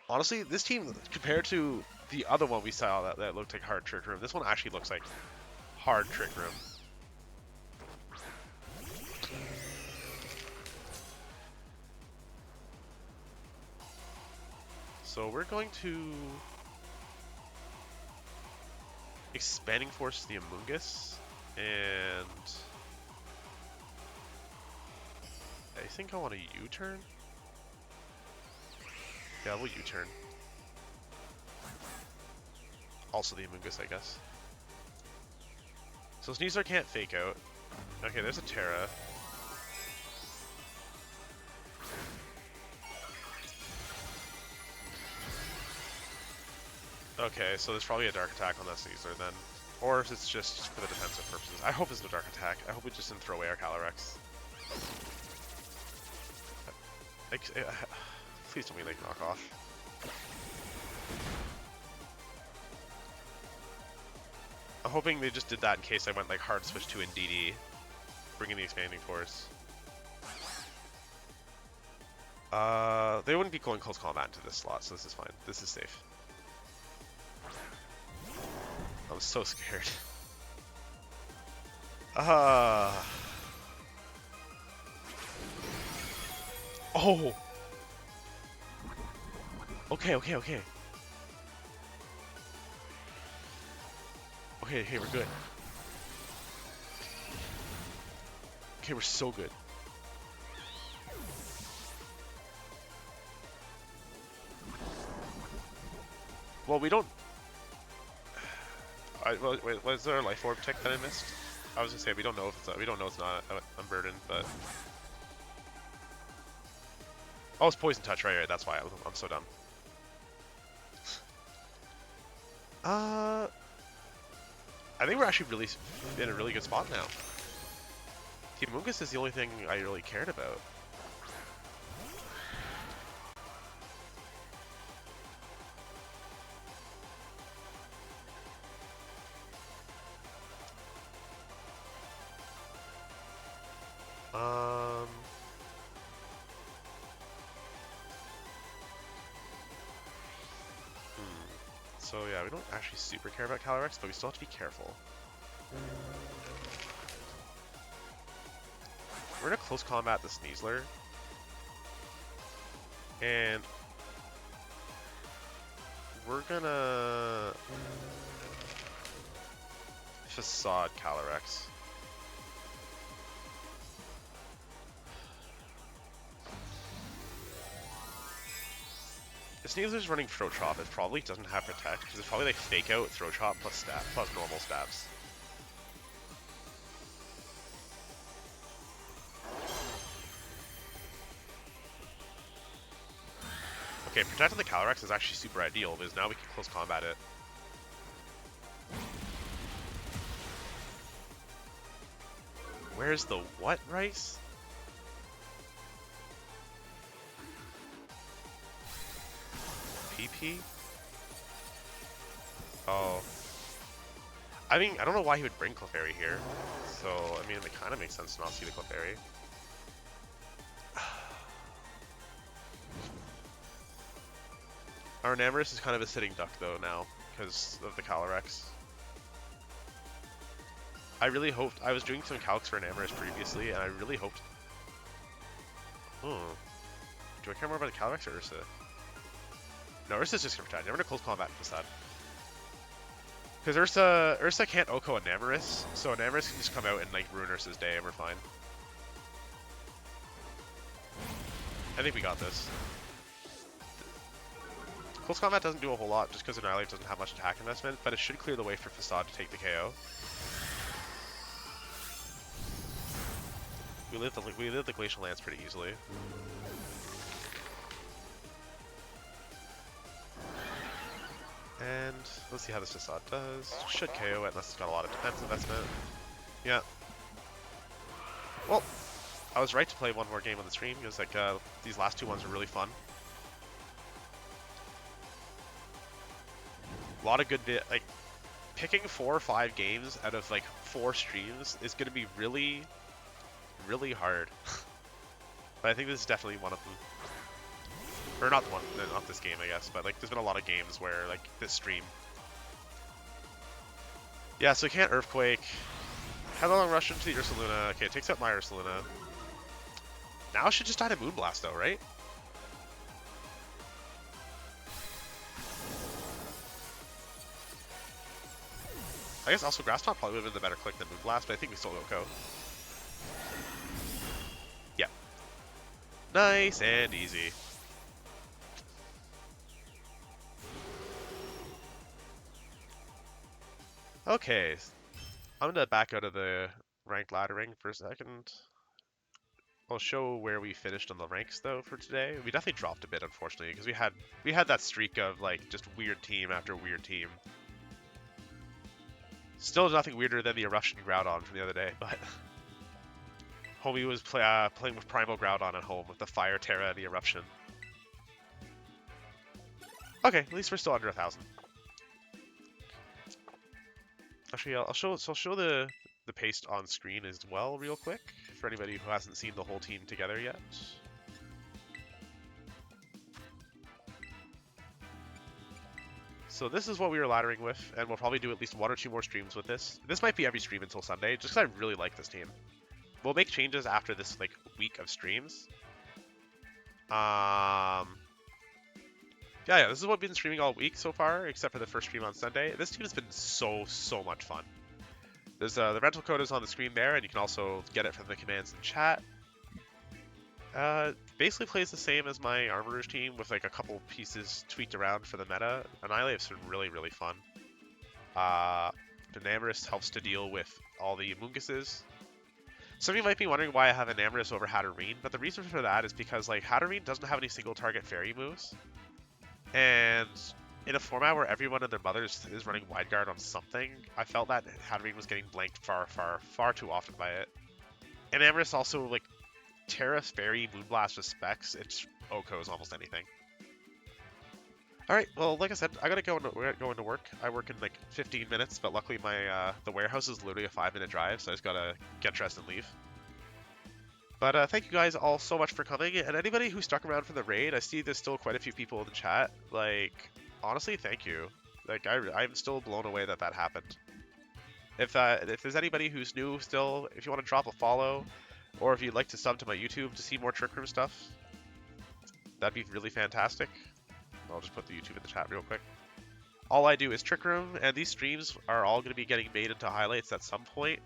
Honestly, this team, compared to the other one we saw that looked like hard Trick Room, this one actually looks like hard Trick Room. So we're going to Expanding Force the Amoonguss, and I think I want a U-turn. Yeah, we'll U-turn. Also the Amoonguss, I guess. So Sneasler can't fake out. Okay, there's a Terra. Okay, so there's probably a Dark Attack on that Sneasler then. Or if it's just for the defensive purposes. I hope it's no Dark Attack. I hope we just didn't throw away our Calyrex. Please don't be like knock off. I'm hoping they just did that in case I went like hard switch to Indeedee, bringing the Expanding Force. They wouldn't be going close combat into this slot, so this is fine. This is safe. I'm so scared. Oh. Okay. Okay, we're good. Okay, we're so good. Well, we don't... wait, was there a Life Orb tick that I missed? I was gonna say we don't know if it's we don't know it's not unburdened, but oh, it's Poison Touch, right? That's why I'm so dumb. I think we're actually really in a really good spot now. Team Amoonguss is the only thing I really cared about. So yeah, we don't actually super care about Calyrex, but we still have to be careful. We're in a close combat the Sneasler. And we're gonna Facade Calyrex. The Sneasler's running Throat Chop. It probably doesn't have Protect, because it's probably like Fake Out, Throat Chop plus stab, plus normal stabs. Okay, Protect on the Calyrex is actually super ideal, because now we can close combat it. Where's the what, Rice? PP? Oh. I mean, I don't know why he would bring Clefairy here. So, I mean, it kind of makes sense to not see the Clefairy. Our Enarmous is kind of a sitting duck, though, now, because of the Calyrex. I really hoped... I was doing some calcs for Enarmous previously, and I really hoped... Oh. Do I care more about the Calyrex or Ursa? No, Ursa's just gonna protect. Never in a close combat Facade. Because Ursa can't Oko Enarmous, so Enarmous can just come out and like ruin Ursa's day and we're fine. I think we got this. Close combat doesn't do a whole lot just because Annihilape doesn't have much attack investment, but it should clear the way for Facade to take the KO. We lived the Glacial Lance pretty easily. And let's see how this Facade does. Should KO it unless it's got a lot of defense investment. Yeah. Well, I was right to play one more game on the stream because like these last two ones were really fun. A lot of good like picking 4 or 5 games out of like 4 streams is going to be really, really hard. But I think this is definitely one of them. Or not one, not this game, I guess, but like there's been a lot of games where like this stream. Yeah, so we can't Earthquake. Headlong Rush into the Ursaluna. Okay, it takes out my Ursaluna. Now it should just die to Moonblast though, right? I guess also Grass Top probably would have been the better click than Moonblast, but I think we still go. Yeah. Nice and easy. Okay, I'm gonna back out of the ranked laddering for a second. I'll show where we finished on the ranks though for today. We definitely dropped a bit, unfortunately, because we had that streak of like just weird team after weird team. Still nothing weirder than the Eruption Groudon from the other day, but homie was playing with Primal Groudon at home with the Fire Terra and the Eruption. Okay, at least we're still under 1,000. Actually, I'll show the paste on screen as well real quick for anybody who hasn't seen the whole team together yet. So this is what we were laddering with, and we'll probably do at least 1 or 2 more streams with this. This might be every stream until Sunday, just because I really like this team. We'll make changes after this like week of streams. Yeah, this is what we've been streaming all week so far, except for the first stream on Sunday. This team has been so much fun. There's the rental code is on the screen there, and you can also get it from the commands in chat. Basically plays the same as my Armorers team with like a couple pieces tweaked around for the meta. Annihilape's been really fun. Enamorous helps to deal with all the Munguses. Some of you might be wondering why I have Enamorous over Hatterene, but the reason for that is because like Hatterene doesn't have any single target fairy moves. And in a format where everyone and their mothers is running Wide Guard on something, I felt that Hatterene was getting blanked far too often by it. And Enamorous also, like, Terra, Fairy, Moonblast with specs, it OHKOs almost anything. Alright, well, like I said, I gotta go into work. I work in, like, 15 minutes, but luckily my the warehouse is literally a 5-minute drive, so I just gotta get dressed and leave. But thank you guys all so much for coming, and anybody who stuck around for the raid, I see there's still quite a few people in the chat. Like, honestly, thank you. Like, I'm still blown away that that happened. If there's anybody who's new still, if you want to drop a follow, or if you'd like to sub to my YouTube to see more Trick Room stuff, that'd be really fantastic. I'll just put the YouTube in the chat real quick. All I do is Trick Room, and these streams are all going to be getting made into highlights at some point.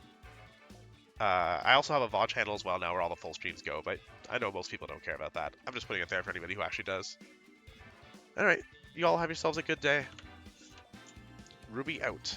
I also have a VOD channel as well now where all the full streams go, but I know most people don't care about that. I'm just putting it there for anybody who actually does. Alright, you all have yourselves a good day. Ruby out.